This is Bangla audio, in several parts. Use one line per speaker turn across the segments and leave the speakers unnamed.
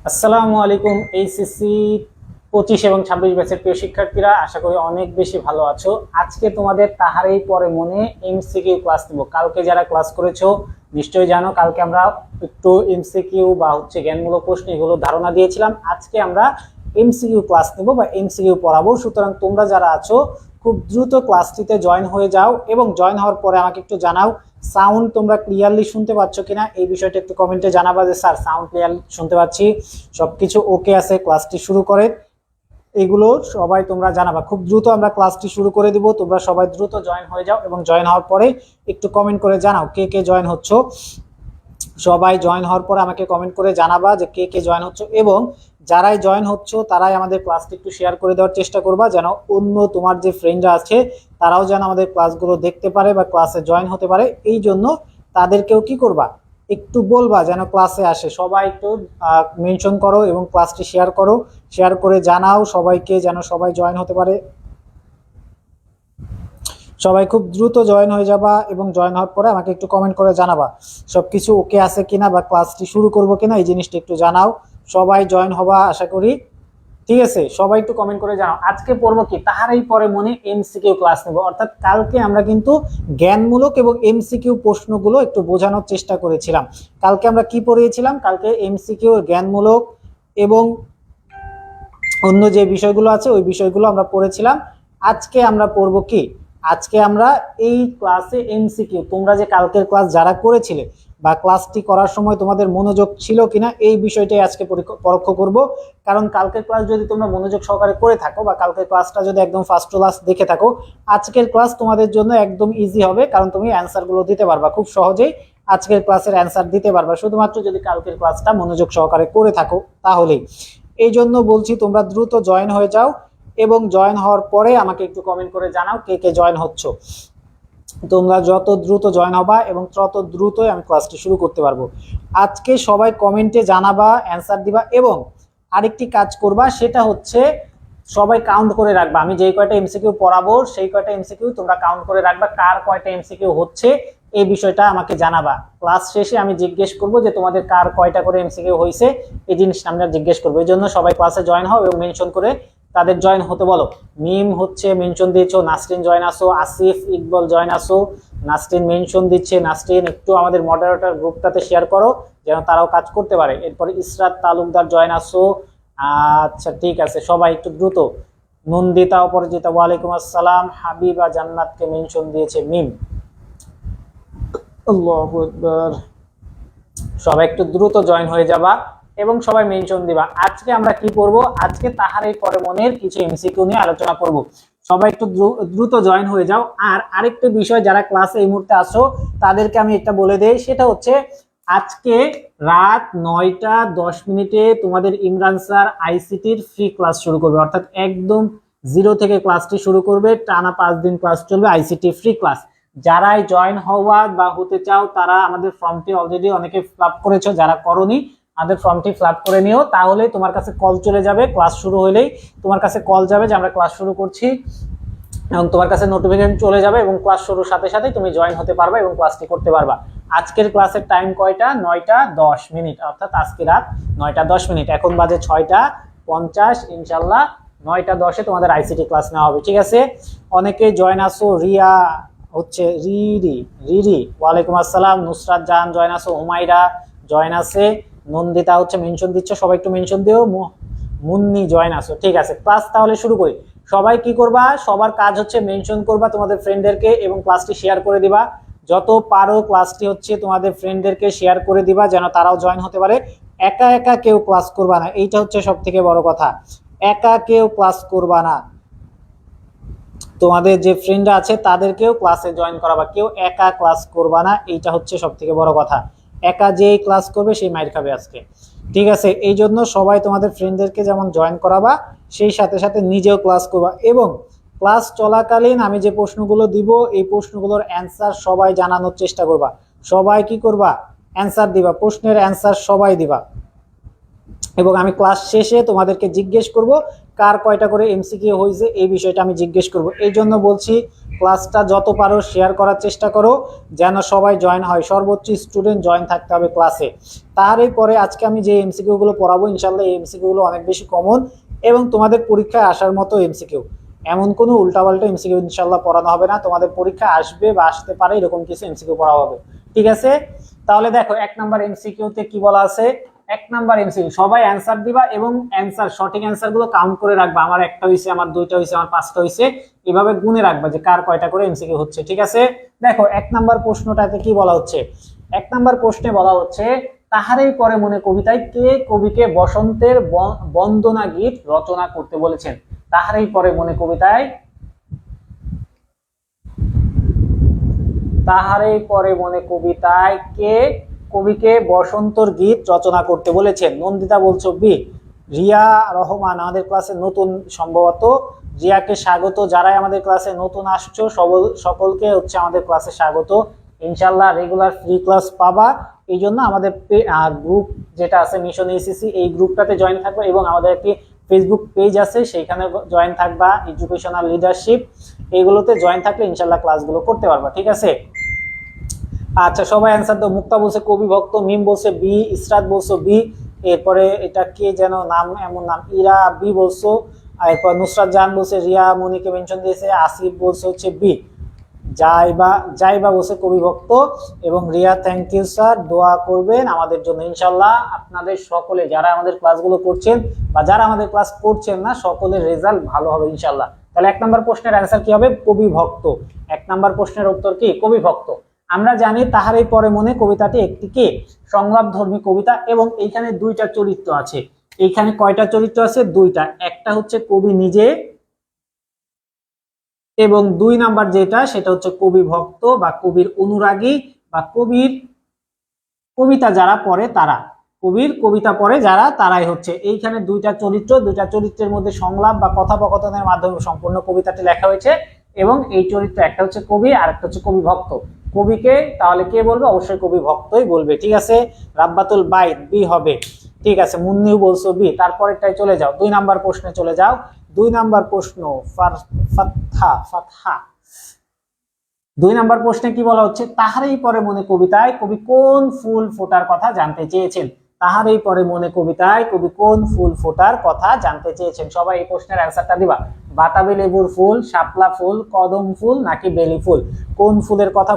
আসসালামু আলাইকুম। এইচএসসি 25 এবং 26 ব্যাচের প্রিয় শিক্ষার্থীরা, আশা করি অনেক বেশি ভালো আছো। আজকে তোমাদের তাহারেই পরে মনে এমসিকিউ ক্লাস নিব। কালকে যারা ক্লাস করেছো নিশ্চয়ই জানো, কালকে আমরা একটু এমসিকিউ বা জ্ঞানমূলক প্রশ্ন এগুলো ধারণা দিয়েছিলাম। আজকে আমরা এমসিকিউ ক্লাস নিব বা এমসিকিউ পড়াবো। সুতরাং তোমরা যারা আছো খুব দ্রুত ক্লাসটিতে জয়েন হয়ে যাও এবং জয়েন হওয়ার পরে আমাকে একটু জানাও সাউন্ড তোমরা ক্লিয়ারলি শুনতে পাচ্ছ কিনা। এই বিষয়টা একটু কমেন্টে জানাবা যে স্যার সাউন্ড ক্লিয়ার শুনতে পাচ্ছি, সবকিছু ওকে আছে, ক্লাসটি শুরু করে। এগুলো সবাই তোমরা জানাবা। খুব দ্রুত আমরা ক্লাসটি শুরু করে দিব, তোমরা সবাই দ্রুত জয়েন হয়ে যাও এবং জয়েন হওয়ার পরে একটু কমেন্ট করে জানাও কে কে জয়েন হচ্ছ। সবাই জয়েন হওয়ার পরে আমাকে কমেন্ট করে জানাবা যে কে কে জয়েন হচ্ছ, এবং যারাই জয়েন হচ্ছ তারাই আমাদের ক্লাসটি একটু শেয়ার করে দেওয়ার চেষ্টা করবা, যেন অন্য তোমার যে ফ্রেন্ডরা আছে তারাও যেন আমাদের ক্লাসগুলো দেখতে পারে বা ক্লাসে জয়েন হতে পারে। এই জন্য তাদেরকেও কি করবা, একটু বলবা যেন ক্লাসে আসে। সবাই একটু মেনশন করো এবং ক্লাসটি শেয়ার করো, শেয়ার করে জানাও সবাইকে যেন সবাই জয়েন হতে পারে। সবাই খুব দ্রুত জয়েন হয়ে যাবা এবং জয়েন হওয়ার পরে আমাকে একটু কমেন্ট করে জানাবা সবকিছু ওকে আছে কিনা বা ক্লাসটি শুরু করবো কিনা, এই জিনিসটা একটু জানাও। সবাই জয়েন হবা আশা করি, ঠিক আছে? সবাই একটু কমেন্ট করে জানাও। আজকে পড়বো কি, তাহারই পরে মনে এমসিকিউ ক্লাস নেব। অর্থাৎ কালকে আমরা কিন্তু জ্ঞানমূলক এবং এমসিকিউ প্রশ্নগুলো একটু বোঝানোর চেষ্টা করেছিলাম। কালকে আমরা কি পড়িয়েছিলাম? কালকে এমসিকিউ, জ্ঞানমূলক এবং অন্য যে বিষয়গুলো আছে ওই বিষয়গুলো আমরা পড়েছিলাম। আজকে আমরা পড়বো কি, আজকে আমরা এই ক্লাসে এমসিকিউ, তোমরা যে কালকের ক্লাস যারা করেছিলে বা ক্লাসটি করার সময় তোমাদের মনোযোগ ছিল কিনা এই বিষয়টাই আজকে পরীক্ষা করব। কারণ কালকের ক্লাস যদি তোমরা মনোযোগ সহকারে করে থাকো বা কালকের ক্লাসটা যদি একদম ফার্স্ট ক্লাস দেখে থাকো, আজকের ক্লাস তোমাদের জন্য একদম ইজি হবে, কারণ তুমি অ্যান্সারগুলো দিতে পারবা খুব সহজেই। আজকের ক্লাসের অ্যান্সার দিতে পারবা শুধুমাত্র যদি কালকের ক্লাসটা মনোযোগ সহকারে করে থাকো তাহলেই। এই জন্য বলছি তোমরা দ্রুত জয়েন হয়ে যাও এবং জয়েন হওয়ার পরে আমাকে একটু কমেন্ট করে জানাও কে কে জয়েন হচ্ছ। তোমরা যত দ্রুত জয়েন হবা এবং তত দ্রুতই আমি ক্লাসটি শুরু করতে পারবো। আজকে সবাই কমেন্টে জানাবা, অ্যান্সার দিবা এবং আরেকটি কাজ করবা, সেটা হচ্ছে সবাই কাউন্ট করে রাখবা। আমি যেই কয়টা এমসিকিউ পড়াবো সেই কয়টা এমসিকিউ তোমরা কাউন্ট করে রাখবা, কার কয়টা এমসিকিউ হচ্ছে এই বিষয়টা আমাকে জানাবা। ক্লাস শেষে আমি জিজ্ঞেস করবো যে তোমাদের কার কয়টা করে এমসিকিউ হয়েছে, এই জিনিসটা আমরা জিজ্ঞেস করবো। এই জন্য সবাই ক্লাসে জয়েন হও এবং মেনশন করে তাদের জয়েন হতে বলো। মিম হচ্ছে মেনশন দিয়েছো, নাসরিন জয়েন আসো, আসিফ ইকবল জয়েন আসো, নাসরিন মেনশন দিচ্ছে। নাসরিন একটু আমাদের মডারেটর গ্রুপটাতে শেয়ার করো যেন তারাও কাজ করতে পারে। এরপরে ইসরাত তালুকদার জয়েন আসো। আচ্ছা ঠিক আছে, সবাই একটু দ্রুত। নন্দিতা অপরাজিতা ওয়ালাইকুম আসসালাম। হাবিবা জান্নাতকে মেনশন দিয়েছে মিম। আল্লাহু আকবার। সবাই একটু দ্রুত জয়েন হয়ে যাবা এবং সবাই মেনশন দিবা। আজকে আমরা কি পড়বো? আজকে তাহারই পরে মনের কিছু এমসিকিউ নিয়ে আলোচনা করব। সবাই একটু দ্রুত জয়েন হয়ে যাও। আর আরেকটা বিষয়, যারা ক্লাসে এই মুহূর্তে আসো তাদেরকে আমি একটা বলে দেই, সেটা হচ্ছে আজকে রাত 9টা 10 মিনিটে তোমাদের ইমরান স্যার আইসিটির ফ্রি ক্লাস শুরু করবে। অর্থাৎ একদম জিরো থেকে ক্লাসটি শুরু করবে, টানা 5 দিন ক্লাস চলবে আইসিটি ফ্রি ক্লাস। যারাই জয়েন হওয়া বা হতে চাও তারা আমাদের ফর্মটি অলরেডি অনেকে ফিল আপ করেছো, যারা করোনি আমাদের ফর্মটি ফিল আপ করে নিও, তাহলে তোমার কাছে কল চলে যাবে। ক্লাস শুরু হলেই তোমার কাছে কল যাবে যে আমরা ক্লাস শুরু করছি এবং তোমার কাছে নোটিফিকেশন চলে যাবে এবং ক্লাস শুরুর সাথে সাথে তুমি জয়েন হতে পারবা এবং ক্লাসটি করতে পারবা। আজকের ক্লাসের টাইম কয়টা? 9টা 10 মিনিট, অর্থাৎ আজকে রাত 9টা 10 মিনিট। এখন বাজে 6টা 50। ইনশাল্লাহ 9টা 10-এ তোমাদের আইসিটি ক্লাস নেওয়া হবে, ঠিক আছে? অনেকে জয়েন আসো। রিয়া হচ্ছে রিরি রিরি ওয়ালাইকুম আসসালাম। নুসরাত জাহান জয়েন আসো। হুমাইরা জয়েন আছে। নন্দিতা হচ্ছে মেনশন দিচ্ছ, সবাই একটু মেনশন দিও। মুন্নি জয়েন আসো, ঠিক আছে? ক্লাস তাহলে শুরু করি। সবাই কি করবা, সবার কাজ হচ্ছে মেনশন করবা তোমাদের ফ্রেন্ডদেরকে এবং ক্লাসটি শেয়ার করে দিবা। যত পারো ক্লাসটি হচ্ছে তোমাদের ফ্রেন্ডদেরকে শেয়ার করে দিবা যেন তারাও জয়েন হতে পারে। একা একা কেউ ক্লাস করবা না, এইটা হচ্ছে সব থেকে বড় কথা। একা কেউ ক্লাস করবা না, তোমাদের যে ফ্রেন্ডরা আছে তাদেরকেও ক্লাসে জয়েন করাবা। কেউ একা ক্লাস করবা না, এইটা হচ্ছে সব থেকে বড় কথা। একা যেই ক্লাস করবে সেই মাইর খাবে আজকে, ঠিক আছে? এই জন্য সবাই তোমাদের ফ্রেন্ডদেরকে যেমন জয়েন করাবা, সেই সাথে সাথে নিজেও ক্লাস করবা। এবং ক্লাস চলাকালীন আমি যে প্রশ্নগুলো দিব এই প্রশ্নগুলোর অ্যান্সার সবাই জানানোর চেষ্টা করবা। সবাই কি করবা, অ্যান্সার দিবা, প্রশ্নের অ্যান্সার সবাই দিবা। এবং আমি ক্লাস শেষে তোমাদেরকে জিজ্ঞেস করব কার কয়টা করে এমসিকিউ হয়েছে, এই বিষয়টা আমি জিজ্ঞেস করব। এই জন্য বলছি ক্লাসটা যত পারো শেয়ার করার চেষ্টা করো যেন সবাই জয়েন হয়, সর্বোচ্চ স্টুডেন্ট জয়েন থাকতে হবে ক্লাসে। তারই পরে আজকে আমি যে এমসিকিউ গুলো পড়াবো ইনশাল্লাহ এই এমসিকিউ গুলো অনেক বেশি কমন এবং তোমাদের পরীক্ষায় আসার মতো এমসিকিউ, এমন কোনো উল্টাপাল্টা এমসিকিউ ইনশাল্লাহ পড়ানো হবে না, তোমাদের পরীক্ষা আসবে বা আসতে পারে এরকম কিছু এমসিকিউ পড়া হবে। ঠিক আছে, তাহলে দেখো 1 নাম্বার এমসিকিউ তে কি বলা আছে। 1 নাম্বার এমসিকিউ সবাই অ্যান্সার দিবা এবং অ্যান্সার সঠিক অ্যান্সার গুলো কাউন্ট করে রাখবা, আমার একটা হইছে, আমার দুইটা হইছে, আমার পাঁচটা হইছে, এভাবে গুনে রাখবা যে কার কয়টা করে এমসিকিউ হচ্ছে। ঠিক আছে, দেখো 1 নাম্বার প্রশ্নটাতে কি বলা হচ্ছে। 1 নাম্বার প্রশ্নে বলা হচ্ছে তাহারই পরে মনে কবিতায় কে কবিকে বসন্তের বন্দনা গীত রচনা করতে বলেছেন। তাহারই পরে মনে কবিতায়, তাহারই পরে মনে কবিতায় কে কবিকে বসন্তর গীত রচনা করতে বলেছেন। নন্দিতা বলছো বি। রিয়া রহমান আমাদের ক্লাসে নতুন, সম্ভবত রিয়াকে স্বাগত, যারাই আমাদের ক্লাসে নতুন আসছো সকলকে হচ্ছে আমাদের ক্লাসে স্বাগত। ইনশাল্লাহ রেগুলার ফ্রি ক্লাস পাবা, এই জন্য আমাদের গ্রুপ যেটা আছে মিশন এসিসি এই গ্রুপটাতে জয়েন থাকবে এবং আমাদের একটি ফেসবুক পেজ আছে সেইখানে জয়েন থাকবা, এডুকেশনাল লিডারশিপ, এগুলোতে জয়েন থাকলে ইনশাল্লাহ ক্লাসগুলো করতে পারবা। ঠিক আছে, আচ্ছা সবাই অ্যান্সার দাও। মুক্তা বলছে কবি ভক্ত, মিম বলছে বি, ইসরাত বলছো বি, এরপরে এটা কে যেন নাম, এমন নাম, ইরা বি বলছো, এরপর নুসরাত জাহান বলছে রিয়া মনিকে মেনশন দিয়েছে, আসিফ বলছে হচ্ছে বি, জাইবা বলছে কবি ভক্ত এবং রিয়া থ্যাংক ইউ স্যার, দোয়া করবেন আমাদের জন্য ইনশাল্লাহ। আপনাদের সকলে যারা আমাদের ক্লাসগুলো করছেন বা যারা আমাদের ক্লাস করছেন না সকলের রেজাল্ট ভালো হবে ইনশাল্লাহ। তাহলে 1 নাম্বার প্রশ্নের অ্যান্সার কি হবে, কবি ভক্ত। 1 নাম্বার প্রশ্নের উত্তর কি, কবি ভক্ত। আমরা জানি তাহারই পরে মনে কবিতাটি একটি কি সংলাপ ধর্মী কবিতা এবং এইখানে দুইটা চরিত্র আছে। এইখানে কয়টা চরিত্র আছে, দুইটা, একটা হচ্ছে কবি নিজে এবং 2 নাম্বার যেটা সেটা হচ্ছে কবি ভক্ত বা কবির অনুরাগী বা কবির কবিতা যারা পড়ে তারা, কবির কবিতা পড়ে যারা তারাই হচ্ছে এইখানে দুইটা চরিত্র, দুইটা চরিত্রের মধ্যে সংলাপ বা কথোপকথনের মাধ্যমে সম্পূর্ণ কবিতাটি লেখা হয়েছে এবং এই চরিত্র একটা হচ্ছে কবি আর একটা হচ্ছে কবি ভক্ত। কবিকে তাহলে কে বলবে, অবশ্যই কবি ভক্তই বলবে। ঠিক আছে, রাব্বাতুল বাইত বি হবে। ঠিক আছে, মুন্নিও বলছো বি। তারপরেরটাই চলে যাও, 2 নাম্বার প্রশ্নে চলে যাও। 2 নাম্বার প্রশ্ন ফাতহা। 2 নাম্বার প্রশ্নে কি বলা হচ্ছে, তাহারই পরে মনে কবিতায় কবি কোন ফুল ফোটার কথা জানতে চেয়েছেন। তাহারই পরে মনে কবিতায় কবি কোন ফুল ফোটার কথা জানতে চেয়েছেন। সবাই এই প্রশ্নের অ্যান্সারটা দিবা। বাতাবি লেবুর ফুল, শাপলা ফুল, কদম ফুল নাকি বেলি ফুল, কোন ফুলের কথা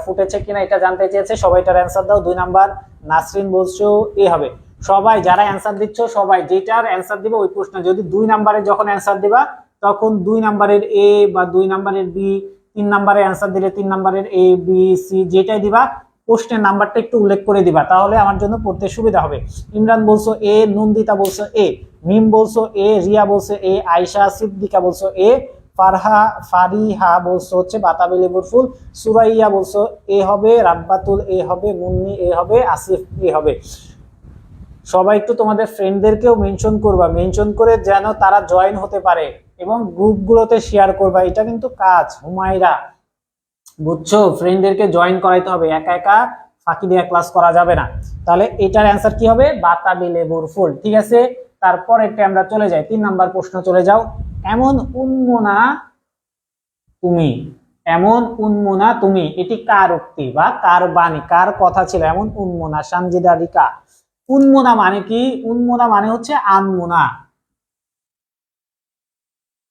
ফুটেছে কিনা এটা জানতে চেয়েছে। সবাই এটার অ্যান্সার দাও। 2 নাম্বার নাসরিন বলছো এ হবে। সবাই যারা অ্যান্সার দিচ্ছ সবাই যেটার অ্যান্সার দিবে ওই প্রশ্ন যদি 2 নাম্বারে যখন অ্যান্সার দিবা তখন 2 নাম্বারের এ বা 2 নাম্বারের বি, 3 নাম্বারে অ্যান্সার দিলে 3 নাম্বারের এ বি সি যেটাই দিবা প্রশ্নের নাম্বারটা একটু উল্লেখ করে দিবা, তাহলে আমার জন্য পড়তে সুবিধা হবে। ইমরান বলছো এ, নন্দিতা বলছো এ, মিম বলছো এ, রিয়া বলছো এ, আয়শা সিদ্দিকা বলছো এ, ফারিহা বলছো হচ্ছে বাতাবি লেবুর ফুল, সুরাইয়া বলছো এ হবে, রাব্বাতুল এ হবে, মুন্নি এ হবে, আসিফ এ হবে। সবাই একটু তোমাদের ফ্রেন্ডদেরকেও মেনশন করবা, মেনশন করে যেন তারা জয়েন হতে পারে এবং গ্রুপগুলোতে শেয়ার করবা, এটা কিন্তু কাজ। হুমায়রা বুঝছো, ফ্রেন্ডদেরকে জয়েন করাইতে হবে, একা একা ফাঁকি দিয়ে ক্লাস করা যাবে না। তাহলে এটার অ্যান্সার কি হবে, বাতাবি লেবুর ফুল। ঠিক আছে, তারপর একটা আমরা চলে যাই 3 নাম্বার প্রশ্ন চলে যাও। এমন উন্মনা তুমি, এমন উন্মনা তুমি, এটি কার উক্তি বা কার বাণী, কার কথা ছিল, এমন উন্মনা সানজিদা রিকা। উন্মনা মানে কি, উন্মনা মানে হচ্ছে আনমনা।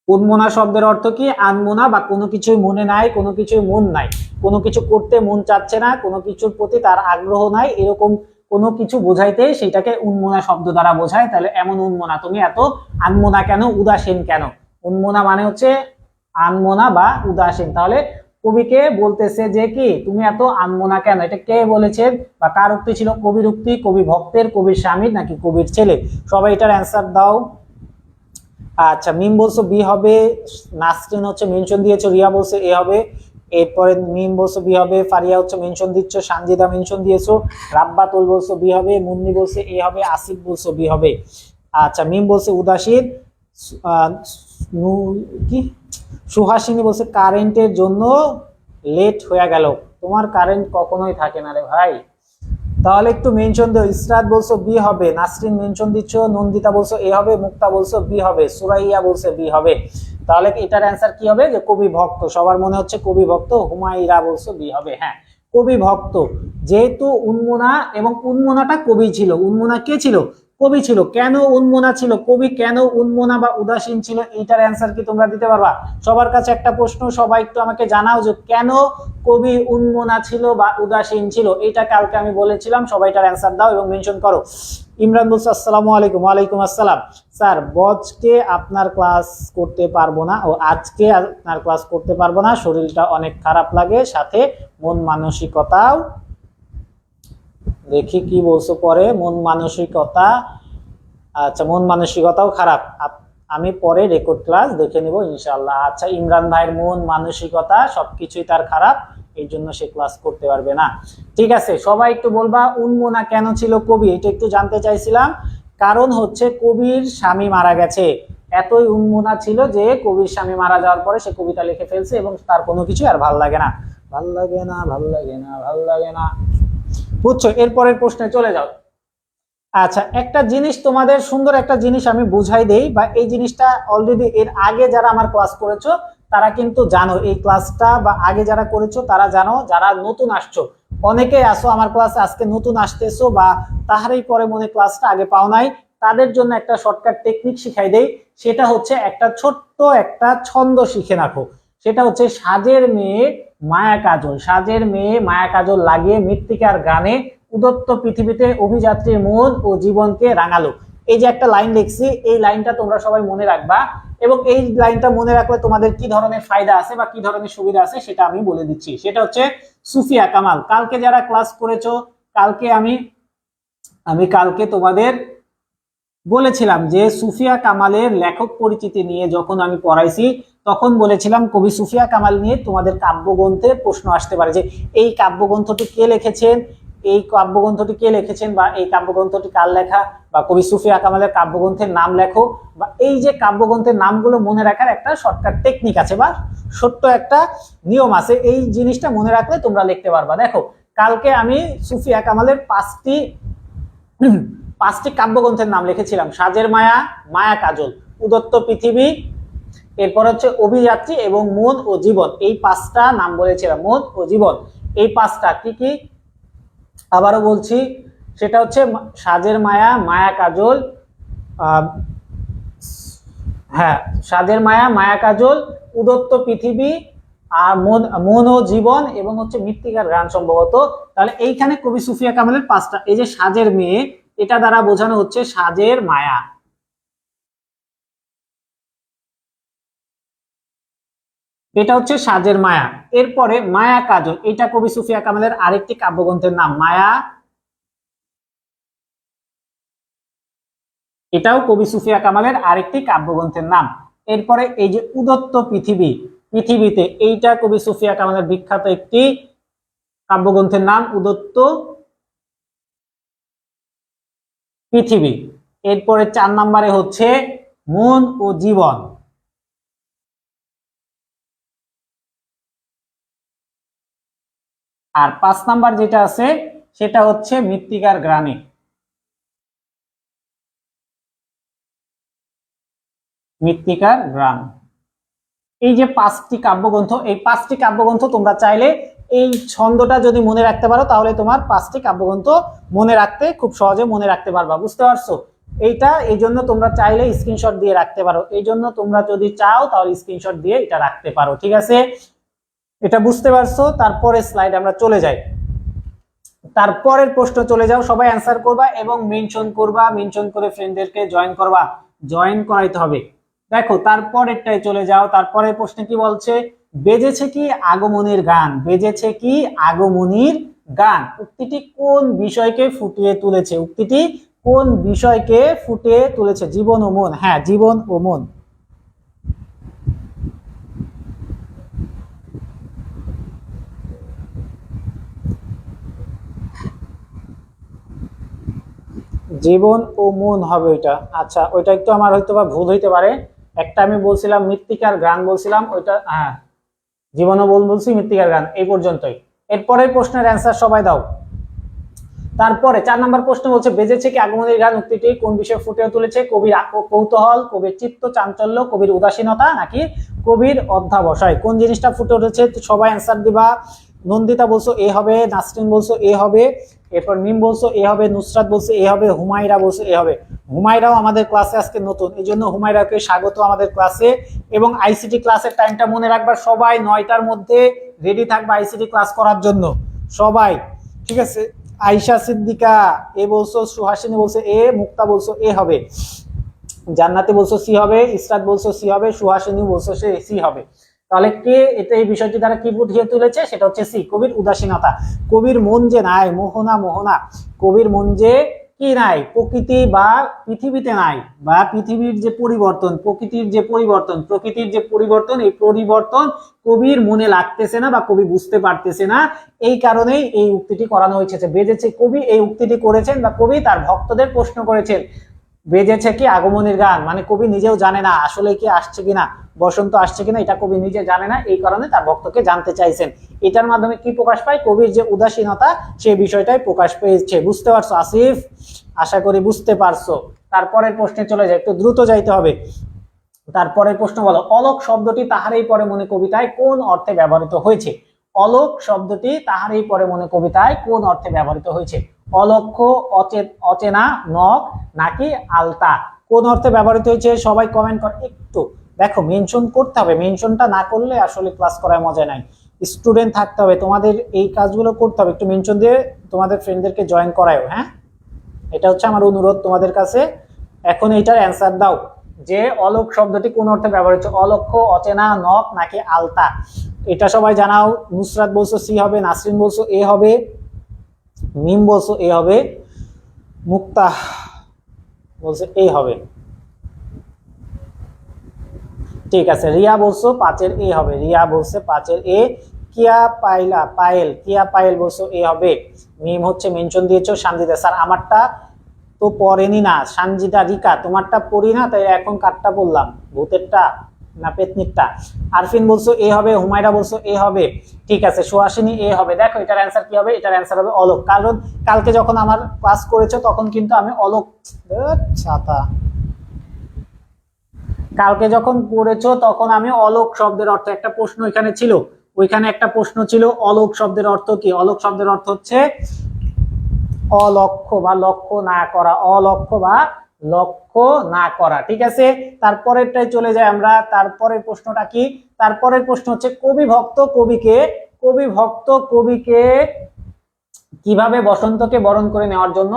উন্মনা শব্দের অর্থ কি, আনমনা বা কোনো কিছুই মনে নাই, কোনো কিছুই মন নাই, কোনো কিছু করতে মন চাচ্ছে না, কোনো কিছুর প্রতি তার আগ্রহ নাই, এরকম কোনো কিছু বোঝাইতে সেটাকে উন্মনা শব্দ দ্বারা বোঝায়। তাহলে এমন উন্মনা তুমি, এত আনমনা কেন, উদাসীন কেন। উন্মনা মানে হচ্ছে আনমনা বা উদাসীন। তাহলে কবিকে বলতেছে যে কি তুমি এত আনমনা কেন, এটা কে বলেছেন বা কার উক্তি ছিল, কবির উক্তি, কবি ভক্তের, কবির স্বামীর নাকি কবির ছেলে। সবাই এটার অ্যান্সার দাও। আচ্ছা, মিম বলছো বি হবে, নাসরিন হচ্ছে মেনশন দিয়েছো, রিয়া বলছে এ হবে, এরপরে মিম বলছো বি হবে, ফারিয়া হচ্ছে মেনশন দিচ্ছ, সানজিদা মেনশন দিয়েছো, রাব্বাতুল বলছো বি হবে, মুন্নি বলছে এ হবে, আসিফ বলছো বি হবে। আচ্ছা, মিম বলছে উদাসীন, কি সুহাসিনী বলছে কারেন্টের জন্য লেট হয়ে গেল। তোমার কারেন্ট কখনোই থাকে না রে ভাই, তাহলে একটু মেনশন দাও। ইসরাত বলছো বি হবে, নাসরিন মেনশন দিচ্ছ, নন্দিতা বলছো এ হবে, মুক্তা বলছো বি হবে, সুরাইয়া বলছে বি হবে। তাহলে এটার অ্যান্সার কি হবে যে কবি ভক্ত। সবার মনে হচ্ছে কবি ভক্ত, হুমায়রা বলছো বি হবে। হ্যাঁ, কবি ভক্ত, যেহেতু উন্মনা এবং উন্মনাটা কবি ছিল। উন্মনা কে ছিল? কবি ছিল। কেন উন্মনা ছিল? কবি কেন উন্মনা বা উদাসীন ছিল? এইটার অ্যান্সার কি তোমরা দিতে পারবা? সবার কাছে একটা প্রশ্ন, সবাই একটু আমাকে জানাও যে কেন কবি উন্মনা ছিল বা উদাসীন ছিল। এইটা কালকে আমি বলেছিলাম, সবাই এটার অ্যান্সার দাও এবং মেনশন করো। ইমরান বলছে আসসালামু আলাইকুম। ওয়ালাইকুম আসসালাম। স্যার বজকে আপনার ক্লাস করতে পারবো না, ও আজকে আপনার ক্লাস করতে পারবো না, শরীরটা অনেক খারাপ লাগে, সাথে মন মানসিকতাও। দেখি কি বলছো পরে, মন মানসিকতা। আচ্ছা, মন মানসিকতাও খারাপ। আমি পরে রেকর্ড ক্লাস দেখে নিব ইনশাআল্লাহ। আচ্ছা, ইমরান ভাইয়ের মন মানসিকতা সবকিছুই তার খারাপ, এই জন্য সে ক্লাস করতে পারবে না। ঠিক আছে, সবাই একটু বলবা উন্মনা কেন ছিল কবি, এটা একটু জানতে চাইছিলাম। কারণ হচ্ছে কবির স্বামী মারা গেছে, এতই উন্মনা ছিল যে কবির স্বামী মারা যাওয়ার পরে সে কবিতা লিখে ফেলছে এবং তার কোনো কিছু আর ভাল লাগে না। ভাল লাগে না, ভাল লাগে না, ভাল লাগে না, বুঝছো? এরপরের প্রশ্নে চলে যাও। আচ্ছা, একটা জিনিস তোমাদের, সুন্দর একটা জিনিস আমি বুঝাই দেই, বা এই জিনিসটা অলরেডি এর আগে যারা আমার ক্লাস করেছো তারা কিন্তু জানো এই ক্লাসটা, বা আগে যারা করেছো তারা জানো। যারা নতুন আসছো, অনেকেই আসো আমার ক্লাসে আজকে নতুন আসতেছো, বা তাহারই পরে মনে ক্লাসটা আগে পাও নাই, তাদের জন্য একটা শর্টকাট টেকনিক শিখাই দেই। সেটা হচ্ছে একটা ছোট্ট একটা ছন্দ শিখে রাখো। সেটা হচ্ছে সাজের মেয়ে মায়া কাজল, সাজের মেয়ে মায়া কাজল লাগিয়ে মৃত্তিকার গানে উদত্ত পৃথিবীতে অভিযাত্রীর মন ও জীবনকে রাঙালো। এই যে একটা লাইন লিখছি, এই লাইনটা তোমরা সবাই মনে রাখবা, এবং এই লাইনটা মনে রাখলে তোমাদের কি ধরনের ফায়দা আছে বা কি ধরনের সুবিধা আছে সেটা আমি বলে দিচ্ছি। সেটা হচ্ছে সুফিয়া কামাল। কালকে যারা ক্লাস করেছো, কালকে আমি কালকে তোমাদের বলেছিলাম যে সুফিয়া কামালের লেখক পরিচিতি নিয়ে যখন আমি পড়াইছি, তখন বলেছিলাম কবি সুফিয়া কামাল নিয়ে তোমাদের কাব্যগ্রন্থে প্রশ্ন আসতে পারে, যে এই কাব্যগ্রন্থটি কে লিখেছেন, এই কাব্যগ্রন্থটি কে লিখেছেন, বা এই কাব্যগ্রন্থটি কার লেখা, বা কবি সুফিয়া কামালের কাব্যগ্রন্থের নাম লেখো। বা এই যে কাব্যগ্রন্থের নামগুলো মনে রাখার একটা শর্টকাট টেকনিক আছে, বা ছোট্ট একটা নিয়ম আছে, এই জিনিসটা মনে রাখলে তোমরা লিখতে পারবা। দেখো, কালকে আমি সুফিয়া কামালের পাঁচটি কাব্যগ্রন্থের নাম লিখেছিলাম: সাজের মায়া, মায়া কাজল, উদত্ত পৃথিবী, এরপর হচ্ছে অভিযাত্রী এবং মন ও জীবন। এই পাঁচটা নাম বলেছিলাম, মন ও জীবন। এই পাঁচটা কি কি আবারও বলছি, সেটা হচ্ছে সাজের মায়া, মায়া কাজল, হ্যাঁ, সাজের মায়া, মায়া কাজল, উদত্ত পৃথিবী, আর মন ও জীবন, এবং হচ্ছে মৃত্তিকার গান সম্ভবত। তাহলে এইখানে কবি সুফিয়া কামালের পাঁচটা, এই যে সাজের মেয়ে, এটা দ্বারা বোঝানো হচ্ছে সাজের মায়া, এটা হচ্ছে সাজের মায়া। এরপরে মায়া কাজল, এটা কবি সুফিয়া কামালের আরেকটি কাব্যগ্রন্থের নাম, মায়া, এটাও কবি সুফিয়া কামালের আরেকটি কাব্যগ্রন্থের নাম। এরপরে এই যে উদত্ত পৃথিবী, পৃথিবীতে, এইটা কবি সুফিয়া কামালের বিখ্যাত একটি কাব্যগ্রন্থের নাম, উদত্ত পৃথিবী। এরপরে 4 নম্বরে হচ্ছে মন ও জীবন। আর 5 নাম্বার যেটা আছে সেটা হচ্ছে মৃত্তিকার গ্রামে, মৃত্তিকার গ্রাম। এই যে 5টি কাব্যগ্রন্থ, এই 5টি কাব্যগ্রন্থ তোমরা চাইলে এই ছন্দটা যদি মনে রাখতে পারো, তাহলে তোমার 5টি কাব্যগ্রন্থ মনে রাখতে খুব সহজে মনে রাখতে পারবা। বুঝতে পারছো? এইটা এই জন্য তোমরা চাইলে স্ক্রিনশট দিয়ে রাখতে পারো, এই জন্য তোমরা যদি চাও তাহলে স্ক্রিনশট দিয়ে এটা রাখতে পারো। ঠিক আছে, এটা বুঝতে পারছো? তারপরে স্লাইড আমরা চলে যাই। তারপরের প্রশ্ন চলে যাও, সবাই অ্যান্সার করবা এবং মেনশন করবা, মেনশন করে ফ্রেন্ডদেরকে জয়েন করবা, জয়েন করাইতে হবে। দেখো, তারপরেরটাই চলে যাও। তারপরের প্রশ্নে কি বলছে? বেজেছে কি আগমনীর গান, বেজেছে কি আগমনীর গান, উক্তিটি কোন বিষয়কে ফুটিয়ে তুলেছে, উক্তিটি কোন বিষয়কে ফুটিয়ে তুলেছে? জীবন ও মন। হ্যাঁ, জীবন ও মন। জীবন ও মন হবে ওইটা। আচ্ছা, ওইটা একটু আমার হয়তো বা ভুল হইতে পারে। একটা আমি বলছিলাম মৃত্তিকার গান বলছিলাম, ওইটা হ্যাঁ, জীবন ও মন বলছি, মৃত্তিকার গান, এই পর্যন্তই। এরপরের প্রশ্নের অ্যান্সার সবাই দাও। তারপরে 4 নম্বর প্রশ্ন বলছে বেজেছে কি আগমনের গান উক্তিটি কোন বিষয়ে ফুটে তুলেছে? কবির কৌতূহল, কবির চিত্ত চাঞ্চল্য, কবির উদাসীনতা নাকি কবির অধ্যাবসায়? কোন জিনিসটা ফুটে উঠেছে? সবাই অ্যান্সার দিবা। নন্দিতা বলছো এ হবে, নাসরিন বলছো এ হবে, এরপর মিম বলছো এ হবে, নুসরাত বলছো এ হবে, হুমায়রা বলছো এ হবে। হুমায়রাও আমাদের ক্লাসে আজকে নতুন, এই জন্য হুমায়রাকে স্বাগত আমাদের ক্লাসে। এবং আইসিটি ক্লাসের টাইমটা মনে রাখবা, সবাই 9টার মধ্যে রেডি থাকবা আইসিটি ক্লাস করার জন্য সবাই, ঠিক আছে? আয়শা সিদ্দিকা এ বলছো, সুহাসিনী বলছো এ, মুক্তা বলছো এ হবে, জান্নাতি বলছো সি হবে, ইসরাত বলছো সি হবে, সুহাসিনী বলছো সে সি হবে। তাহলে কে এটা এই বিষয়টি দ্বারা কি বুঝিয়ে তুলেছে? সেটা হচ্ছে সি, কবির উদাসীনতা। কবির মন যে নাই, মোহনা মোহনা, কবির মন যে কি নাই, প্রকৃতি বা পৃথিবীতে নাই, বা পৃথিবীর যে পরিবর্তন, প্রকৃতির যে পরিবর্তন, প্রকৃতির যে পরিবর্তন, এই পরিবর্তন কবির মনে লাগতেছে না বা কবি বুঝতে পারতেছে না। এই কারণেই এই উক্তিটি করানো হয়েছে। বেজেছে, কবি এই উক্তিটি করেছেন বা কবি তার ভক্তদের প্রশ্ন করেছেন বেজেছে কি আগমনের গান, মানে কবি নিজেও জানে না আসলে কি আসছে কিনা, বসন্ত আসছে কিনা, এটা কবি নিজে জানে না, এই কারণে তার ভক্তকে জানতে চাইছেন। এটার মাধ্যমে কি প্রকাশ পায়? কবির যে উদাসীনতা, সেই বিষয়টাই প্রকাশ পেয়েছে। বুঝতে পারছো আসিফ? আশা করি বুঝতে পারছো। তারপরের প্রশ্নে চলে যায়, একটু দ্রুত যাইতে হবে। তারপরের প্রশ্ন বলো, অলোক শব্দটি তাহারই পরে মনে কবিতায় কোন অর্থে ব্যবহৃত হয়েছে? অলোক শব্দটি তাহারই পরে মনে কবিতায় কোন অর্থে ব্যবহৃত হয়েছে? অলক্ষ্য, অচেনা, নখ নাকি আলতা? কোন অর্থে ব্যবহৃত হয়েছে সবাই কমেন্ট কর। একটু দেখো মেনশন করতে হবে, মেনশনটা না করলে আসলে ক্লাস করার মজা নাই। স্টুডেন্ট থাকতে হবে, তোমাদের এই কাজগুলো করতে হবে, একটু মেনশন দিয়ে তোমাদের ফ্রেন্ডদেরকে জয়েন করায়ও। হ্যাঁ, এটা হচ্ছে আমার অনুরোধ তোমাদের কাছে। এখন এইটার অ্যান্সার দাও যে অলোক শব্দটি কোন অর্থে ব্যবহৃত হচ্ছে? অলক্ষ্য, অচেনা, নখ নাকি আলতা? এটা সবাই জানাও। নুসরাত বলছো সি হবে, নাসরিন বলছো এ হবে, মিম বলছো এ হবে, মুক্তা বলছে এ হবে। ঠিক আছে, রিয়া বলছো 5-এর এ হবে, রিয়া বলছে 5-এর এ। কিয়া পাইলা, পায়েল, কিয়া পায়েল বলছো এ হবে। মিম হচ্ছে মেনশন দিয়েছো। সানজিদা স্যার আমারটা তো পড়েনি না। সানজিদা রিকা তোমারটা পড়ি না, তাই এখন কারটা বললাম, ভূতেরটা না পেতনিকটা? আরফিন বলছো এ হবে, হুমায়রা বলছো এ হবে। ঠিক আছে, সুহাসিনী এ হবে। দেখো এটার অ্যান্সার কি হবে? এটার অ্যান্সার হবে অলোক। কারণ কালকে যখন আমার ক্লাস করেছো তখন কিন্তু আমি অলোক, ছাতা, কালকে যখন পড়েছো তখন আমি অলোক শব্দের অর্থ, একটা প্রশ্ন এখানে ছিল, ওইখানে একটা প্রশ্ন ছিল অলোক শব্দের অর্থ কি? অলোক শব্দের অর্থ হচ্ছে অলক্ষ্য বা লক্ষ্য না করা, অলক্ষ্য বা লক্ষ্য না করা। ঠিক আছে, তারপরেরটাই চলে যায় আমরা। তারপরের প্রশ্নটা কি? তারপরের প্রশ্ন হচ্ছে কবি ভক্ত কবিকে, কবি ভক্ত কবিকে কিভাবে বসন্তকে বরণ করে নেওয়ার জন্য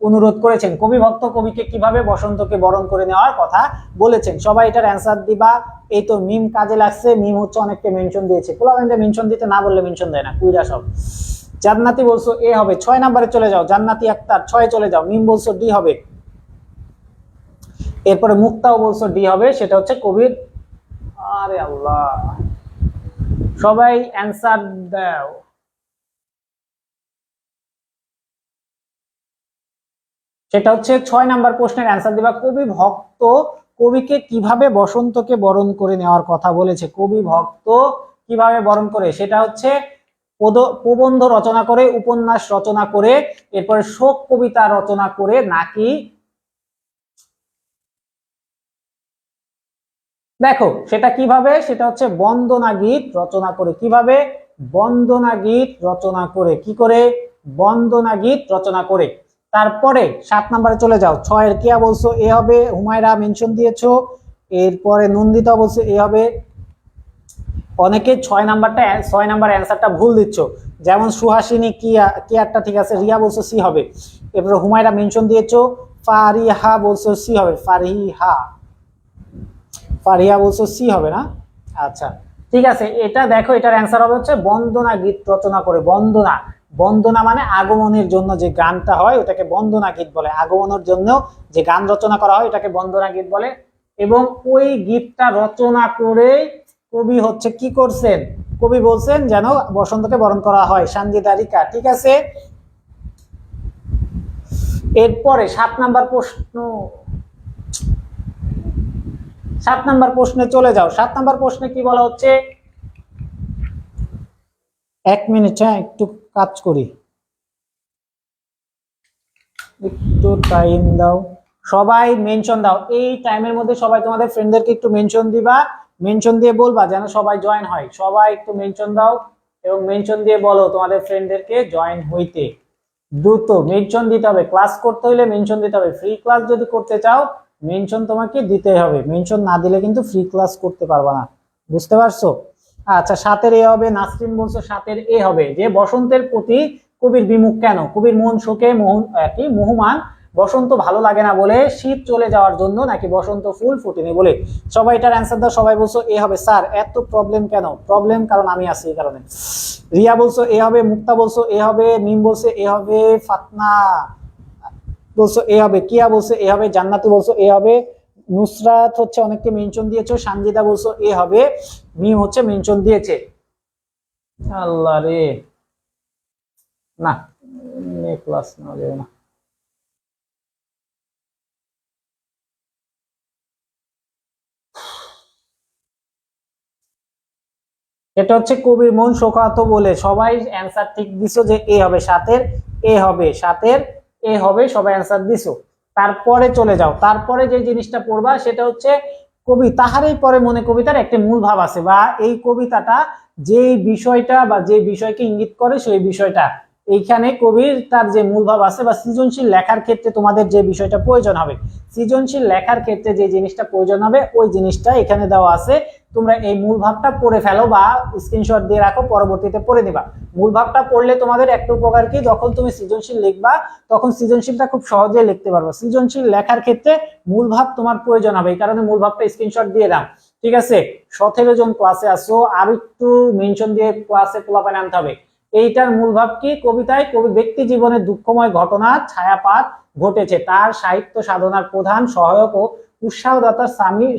অনুরোধ করেছেন? কবি ভক্ত কবিকে কিভাবে বসন্তকে বরণ করে নেওয়ার কথা বলেছেন? সবাই এটার অ্যান্সার দিবা। এই তো মিম কাজে লাগছে, মিম হচ্ছে অনেককে মেনশন দিয়েছে। পোলাবেন্ডে মেনশন দিতে না বললে মেনশন দেয় না, কুইরা সব। জান্নাতি বলছো এ হবে, 6 নম্বরে চলে যাও। জান্নাতি আক্তার 6-এ চলে যাও। মিম বলছো ডি হবে, এরপরে মুক্তাও বলছো ডি হবে, সেটা হচ্ছে কবির। আরে আল্লাহ, সবাই অ্যান্সার দাও। সেটা হচ্ছে 6 নাম্বার প্রশ্নের অ্যান্সার দিবা। কবি ভক্ত কবিকে কিভাবে বসন্তকে বরণ করে নেওয়ার কথা বলেছে? কবি ভক্ত কিভাবে বরণ করে, সেটা হচ্ছে প্রবন্ধ রচনা করে, উপন্যাস রচনা করে, এরপরে শোক কবিতা রচনা করে, নাকি দেখো সেটা কিভাবে, সেটা হচ্ছে বন্দনা গীত রচনা করে। কিভাবে? বন্দনা গীত রচনা করে। কি করে? বন্দনা গীত রচনা করে। তারপরে 7 নম্বরে চলে যাও। 6-এর কিয়া বলছো এ হবে, হুমায়রা মেনশন দিয়েছো। এরপরে নন্দিতা বলছো এ হবে। অনেকে 6 নাম্বার অ্যান্সারটা ভুল দিচ্ছ, যেমন সুহাসিনী কিয়া, কিয়ারটা ঠিক আছে, রিয়া বলছো সি হবে। এরপরে হুমায়রা মেনশন দিয়েছো, ফারিহা বলছো সি হবে, ফারিহা, ফারিয়া বলছো সি হবে না? আচ্ছা ঠিক আছে, এটা দেখো এটার অ্যান্সার হবে হচ্ছে বন্দনা গীত রচনা করে। বন্দনা, বন্দনা মানে আগমনের জন্য যে গানটা হয় ওটাকে বন্দনা গীত বলে। আগমনের জন্য যে গান রচনা করা হয় এটাকে বন্দনা গীত বলে। এবং ওই গীতটা রচনা করে কবি হচ্ছে কি করছেন? কবি বলছেন যেন বসন্তকে বরণ করা হয়। সানজিদা রিকা, ঠিক আছে। এরপরে 7 নাম্বার প্রশ্ন, 7 নাম্বার প্রশ্নে চলে যাও। 7 নাম্বার প্রশ্নে কি বলা হচ্ছে? 1 মিনিট, হ্যাঁ একটু কাজ করি। একটু টাইম দাও, সবাই মেনশন দাও। এই টাইমের মধ্যে সবাই তোমাদের ফ্রেন্ডদেরকে একটু মেনশন দিবা, মেনশন দিয়ে বলবা যেন সবাই জয়েন হয়। সবাই একটু মেনশন দাও এবং মেনশন দিয়ে বলো তোমাদের ফ্রেন্ডদেরকে জয়েন হইতে। দ্রুত মেনশন দিতে হবে, ক্লাস করতে হলে মেনশন দিতে হবে। ফ্রি ক্লাস যদি করতে চাও মেনশন তোমাকে দিতে হবে, মেনশন না দিলে কিন্তু ফ্রি ক্লাস করতে পারবা না, বুঝতে পারছো? আচ্ছা, 7-এর এ হবে। নাসরিন বলছো 7-এর এ হবে। যে বসন্তের প্রতি কবির বিমুখ কেন? কবির মন শোকে মোহমান, বসন্ত ভালো লাগে না বলে, শীত চলে যাওয়ার জন্য, নাকি বসন্ত ফুল ফুটেনি বলে? সবাই এটার অ্যান্সার দাও। সবাই বলছো এ হবে। স্যার এত প্রবলেম কেন? প্রবলেম কারণ আমি আছি এই কারণে। রিয়া বলছো এ হবে, মুক্তা বলছো এ হবে, মিম বলছে এ হবে, ফাতনা বলছো এ হবে, কিয়া বলছো এ হবে, জান্নাতি বলছো এ হবে, নুসরাত হচ্ছে অনেককে মেনশন দিয়েছো, সানজিদা বলছো এ হবে, মিম হচ্ছে মেনশন দিয়েছে। আল্লাহ রে, না ক্লাস না যাবে না। এটা হচ্ছে কবির মন শোকাহত বলে। সবাই অ্যান্সার ঠিক দিছো যে এ হবে, 7-এর এ হবে, 7-এর এ হবে, সবাই অ্যান্সার দিছো। তারপরে চলে যাও, তারপরে যে জিনিসটা পড়বা সেটা হচ্ছে কবি তাহারই পরে মনে কবিতার একটা মূল ভাব আছে, বা এই কবিতাটা যে বিষয়টা বা যে বিষয়কে ইঙ্গিত করে সেই বিষয়টা এইখানে কবির তার যে মূল ভাব আছে, বা সৃজনশীল লেখার ক্ষেত্রে তোমাদের যে বিষয়টা প্রয়োজন হবে, সৃজনশীল লেখার ক্ষেত্রে যে জিনিসটা প্রয়োজন হবে ওই জিনিসটা এখানে দেওয়া আছে। তোমরা এই মূল ভাবটা পড়ে ফেলো বা স্ক্রিনশট দিয়ে রাখো, পরবর্তীতে পড়ে নিবা। মূল ভাবটা পড়লে তোমাদের একটা উপকার কি, যখন তুমি সৃজনশীল লিখবা তখন সৃজনশীলটা খুব সহজে লিখতে পারবে। সৃজনশীল লেখার ক্ষেত্রে মূল ভাব তোমার প্রয়োজন হবে, এই কারণে মূল ভাবটা স্ক্রিনশট দিয়ে দাও। ঠিক আছে, 17 জন ক্লাসে আসো, আর একটু মেনশন দিয়ে ক্লাসে পোলাপান আনতে হবে। এইটার মূল ভাব কি? কবিতায় কবি ব্যক্তি জীবনের দুঃখময় ঘটনা ছায়াপাত ঘটেছে, তার সাহিত্য সাধনার প্রধান সহায়ক ও উৎসাহদাতার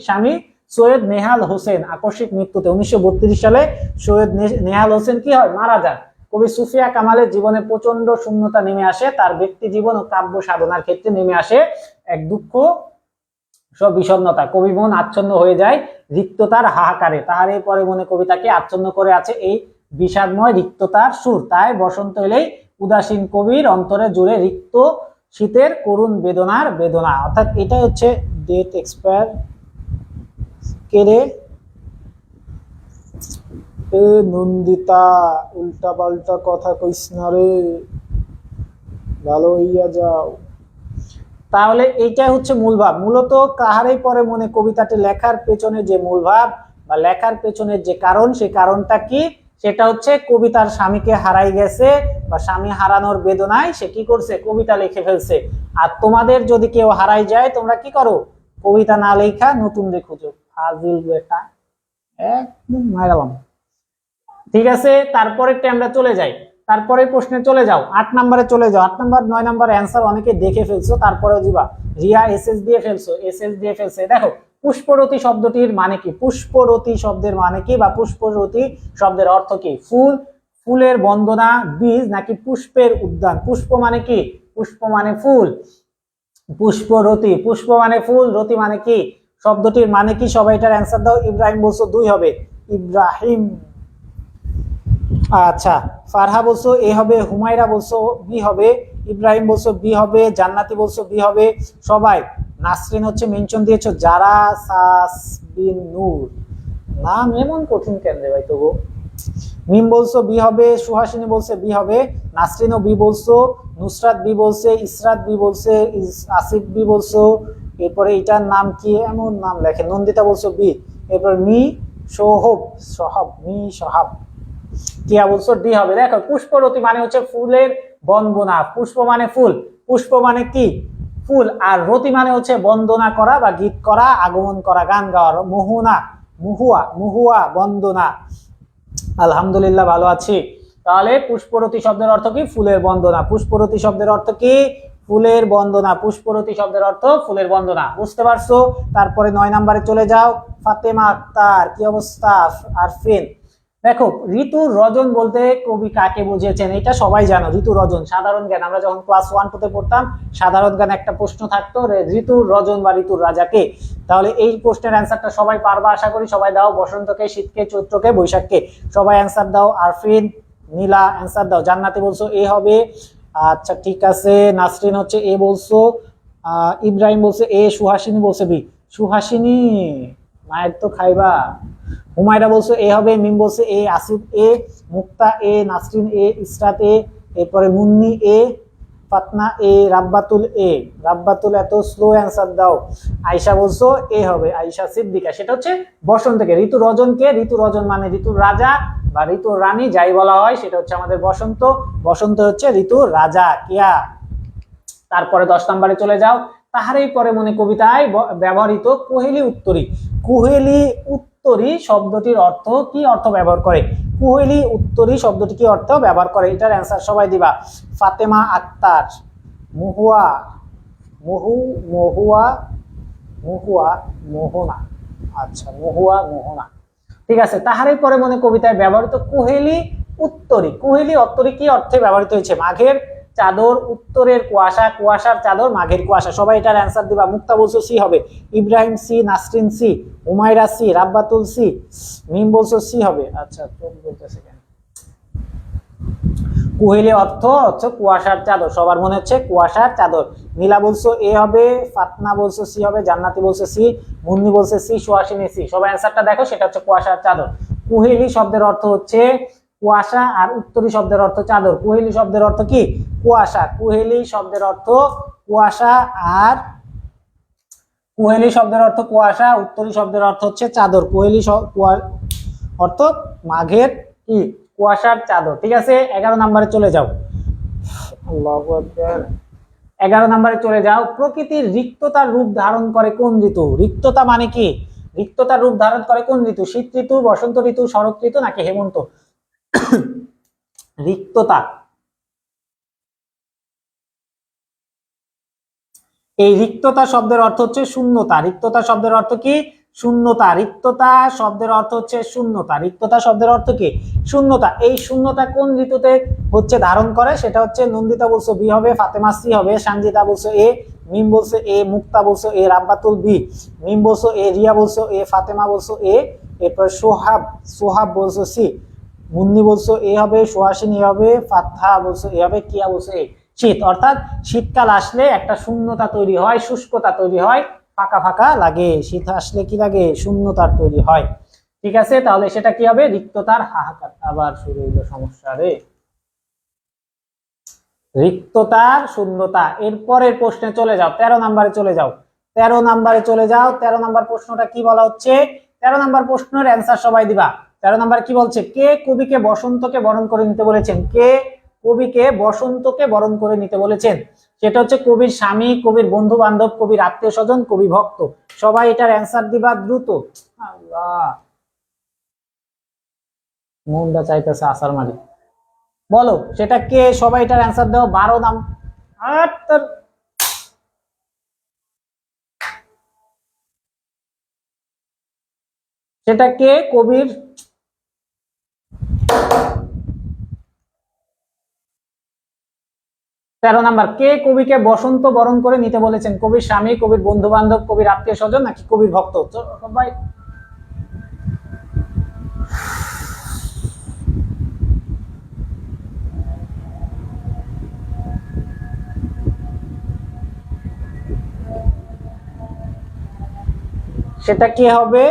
স্বামী সৈয়দ নেহাল হোসেন আকস্মিক মৃত্যুতে 1932 সালে সৈয়দ নেহাল হোসেন কি হয়? মারা যান। কবি সুফিয়া কামালের জীবনে প্রচন্ড শূন্যতা নেমে আসে, তার ব্যক্তি জীবন ও কাব্য সাধনার ক্ষেত্রে নেমে আসে এক দুঃখ সব বিষণ্ণতা। কবি মন আচ্ছন্ন হয়ে যায় রিক্ততার হাহাকারে, তাহার এই পরে মনে কবিতাকে আচ্ছন্ন করে আছে এই বিষাদময় রিক্ততার সুর। তাই বসন্ত এলেই উদাসীন কবির অন্তরে জুড়ে রিক্ত শীতের করুণ বেদনার বেদনা। অর্থাৎ এটা হচ্ছে ডেট এক্সপায়ার কেড়ে এ নন্দিতা, উল্টা পাল্টা কথা কইস না রে, ভালো হইয়া যাও। তাহলে এইটাই হচ্ছে মূল ভাব। মূলত কাহারই পরে মনে কবিতাটি লেখার পেছনে যে মূল ভাব বা লেখার পেছনের যে কারণ, সেই কারণটা কি? সেটা হচ্ছে কবিতার স্বামীকে হারাই গেছে বা স্বামী হারানোর বেদনায় সে কি করছে? কবিতা লিখে ফেলছে। আর তোমাদের যদি কেউ হারাই যায় তোমরা কি করো? কবিতা না লেখা নতুন রে খুঁজো। ফাজিল বেটা, একদম মারালাম। ঠিক আছে, তারপরেরটা আমরা চলে যাই, তারপরে প্রশ্নে চলে যাও। 8 নম্বরে চলে যাও। 8 নম্বর 9 নম্বর অ্যান্সার অনেকে দেখে ফেলছো, তারপরেও দিবা। রিয়া এসএস দিয়ে ফেলছো, এসএস দিয়ে ফেলছে। দেখো পুষ্পরতি শব্দটির মানে কি? পুষ্পরতি শব্দের মানে কি বা পুষ্পরতি শব্দের অর্থ কি? ফুল, ফুলের বন্দনা, বীজ, নাকি পুষ্পের উদ্যান? পুষ্প মানে কি? পুষ্প মানে ফুল। পুষ্পরতি, পুষ্প মানে ফুল, রতি মানে কি? শব্দটির মানে কি? সবাই এটার অ্যান্সার দাও। ইব্রাহিম বলছো 2 হবে, ইব্রাহিম। আচ্ছা, ফারহা বলছো এ হবে, হুমায়রা বলছো বি হবে, ইব্রাহিম বলছো বি হবে, জান্নাতি বলছো বি হবে। সবাই নাসরিন হচ্ছে মেনশন দিয়েছো, যারা সাসবিন নূর, নাম এমন কঠিন কেন রে ভাই তবু। মিম বলছো বি হবে, সুহাসিনী বলছে বি হবে, নাসরিনও বি বলছো, নুসরাত বি বলছে, ইসরাত বি বলছে, আসিফ বি বলছো। এরপরে এটার নাম কি এমন নাম লেখে, নন্দিতা বলছো বি। এরপর মি সোহব, সহাব, মি সহাব, কিয়া বলছো ডি হবে। দেখো পুষ্পরতি মানে হচ্ছে ফুলের বন্দনা, পুষ্প মানে ফুল, পুষ্প মানে কি? ফুল। আর রতি মানে হচ্ছে বন্দনা করা বা গীত করা, আগমন করা, গান গাওয়ার। মোহনা, মুহুয়া, মুহুয়া বন্দনা। আলহামদুলিল্লাহ ভালো আছি। তাহলে পুষ্পরতি শব্দের অর্থ কি? ফুলের বন্দনা। পুষ্পরতি শব্দের অর্থ কি? ফুলের বন্দনা। পুষ্পরতি শব্দের অর্থ ফুলের বন্দনা, বুঝতে পারছো? তারপরে 9 নম্বরে চলে যাও। ফাতেমা আক্তার, কি অবস্থা? আরফিন, দেখো ঋতুর রজন বলতে কবি কাকে বুঝিয়েছেন এটা সবাই জানো। ঋতু রজন সাধারণ জ্ঞান, আমরা যখন ক্লাস 1 2 তে পড়তাম সাধারণ জ্ঞান একটা প্রশ্ন থাকতো, ঋতুর রজন বা ঋতুর রাজাকে। তাহলে এই প্রশ্নের অ্যান্সারটা সবাই পারবা আশা করি। সবাই দাও, বসন্তকে, শীতকে, চৈত্রকে, বৈশাখকে। সবাই অ্যান্সার দাও। আরফিন, নীলা অ্যান্সার দাও। জান্নাতি বলছো এ হবে, আচ্ছা ঠিক আছে, নাসরিন হচ্ছে এ বলছো, ইব্রাহিম বলছে এ, সুহাসিনী বলছে বি। সুহাসিনী মায়ের তো খাইবা। হুমায়রা বলছো এ হবে, মিম বলছে এ, আসিফ এ, মুক্তা এ, নাসরিন এ, ইসরাত এ, এরপরে মুন্নি এ, ফাতনা এ, রাব্বাতুল এ। রাব্বাতুল এত স্লো অ্যান্সার দাও। আয়শা বলছো এ হবে, আয়শা সিদ্দিকা। সেটা হচ্ছে বসন্তকে। ঋতু রজনকে, ঋতু রজন মানে ঋতুর রাজা বা ঋতুর রানী যাই বলা হয়, সেটা হচ্ছে আমাদের বসন্ত। বসন্ত হচ্ছে ঋতুর রাজা কিয়া। তারপরে 10 নম্বরে চলে যাও। তাহারই পরে মনে কবিতায় ব্যবহৃত কুহেলি উত্তরী। কুহেলি উত্তরী শব্দটির অর্থ কি, অর্থ ব্যবহার করে? কুহেলি উত্তরী শব্দটি কি অর্থ ব্যবহার করে? এটার অ্যান্সার সবাই দিবা। ফাতেমা আক্তার, মহুয়া, মহুয়া, মহুয়া মোহনা। আচ্ছা, মহুয়া মোহনা। ঠিক আছে, তাহারই পরে মনে কবিতায় ব্যবহৃত কুহেলি উত্তরী। কুহেলি উত্তরী কি অর্থে ব্যবহৃত হয়েছে? মাঘের চাদর, উত্তরের কুয়াশা, কুয়াশার চাদর, মাঘের কুয়াশা। সবাই এটার অ্যান্সার দিবা। মুক্তা বলছো সি হবে, Ibrahim C, Nasrin C, Umaira C, Rabbatul C, Mim বলছো সি হবে। আচ্ছা চোখ বলতেছে কেন? কুহেলি অর্থ হচ্ছে কুয়াশার চাদর, সবার মনে হচ্ছে কুয়াশার চাদর। নীলা বলছো এ হবে, ফাতনা বলছো সি হবে, জান্নাতি বলছো সি, মুন্নি বলছে সি, সুহাসিনী সি। সবাই অ্যান্সারটা দেখো, সেটা হচ্ছে কুয়াশার চাদর। কুহেলি শব্দের অর্থ হচ্ছে কুয়াশা, আর উত্তরী শব্দের অর্থ চাদর। কুহেলি শব্দের অর্থ কি? কুয়াশা। কুহেলি শব্দের অর্থ কুয়াশা, আর কুহেলি শব্দের অর্থ কুয়াশা, উত্তরী শব্দের অর্থ হচ্ছে চাদর। কুহেলি অর্থ মাঘের কি, কুয়াশার চাদর। ঠিক আছে, 11 নম্বরে চলে যাও। আল্লাহু আকবার। 11 নম্বরে চলে যাও। প্রকৃতির রিক্ততার রূপ ধারণ করে কোন ঋতু? রিক্ততা মানে কি? রিক্ততার রূপ ধারণ করে কোন ঋতু? শীত ঋতু, বসন্ত ঋতু, শরৎ ঋতু নাকি হেমন্ত? রিক্ততা, এই রিক্ততা শব্দের অর্থ হচ্ছে শূন্যতা। রিক্ততা শব্দের অর্থ কি? শূন্যতা। রিক্ততা শব্দের অর্থ হচ্ছে শূন্যতা। রিক্ততা শব্দের অর্থ কি? শূন্যতা। এই শূন্যতা কোন ঋতুতে হচ্ছে ধারণ করে? সেটা হচ্ছে নন্দিতা বলছো বি হবে, ফাতেমা সি হবে, সানজিদা বলছো এ, মিম বলছো এ, মুক্তা বলছো এ, রাব্বাতুল বি, মিম বলছো এ, রিয়া বলছো এ, ফাতেমা বলছো এ, এরপর সোহাব বলছো সি, মুন্নি বলছো এ হবে, সুহাসিনী হবে, ফাতহা বলছো এ হবে, কিয়া বলছো এ। শীত, অর্থাৎ শীতকাল আসলে একটা শূন্যতা তৈরি হয়, শুষ্কতা তৈরি হয়, ফাঁকা ফাঁকা লাগে। শীত আসলে কি লাগে? শূন্যতার তৈরি হয়। ঠিক আছে, তাহলে সেটা কি হবে? রিক্ততার হাহাকার। আবার শুরু হইলো সমস্যা রে। রিক্ততার শূন্যতা। এরপরের প্রশ্নে চলে যাও, 13 নম্বরে চলে যাও। 13 নম্বরে চলে যাও। 13 নম্বর প্রশ্নটা কি বলা হচ্ছে? 13 নম্বর প্রশ্নের অ্যান্সার সবাই দিবা। 13 নম্বর কি বলছে? কে কবিকে বসন্তকে বরণ করে নিতে বলেছেন? কে কবিকে বসন্তকে বরণ করে নিতে বলেছেন? সেটা হচ্ছে কবির স্বামী, কবির বন্ধু বান্ধব, কবির আত্মীয় স্বজন, কবি ভক্ত। সবাই এটার অ্যান্সার দিবা দ্রুত। আল্লাহ, মনটা চাইতেছে আসার মারি। বলো সেটা কে? সবাই এটার অ্যান্সার দাও। 12 নাম। সেটা কে? কবির 13 নাম্বার, কে কবিকে বসন্ত বরণ করে নিতে বলেছেন? কবির স্বামী, কবির বন্ধু বান্ধব, কবির আত্মীয় স্বজন নাকি কবির ভক্ত? সবাই সেটা কি হবে?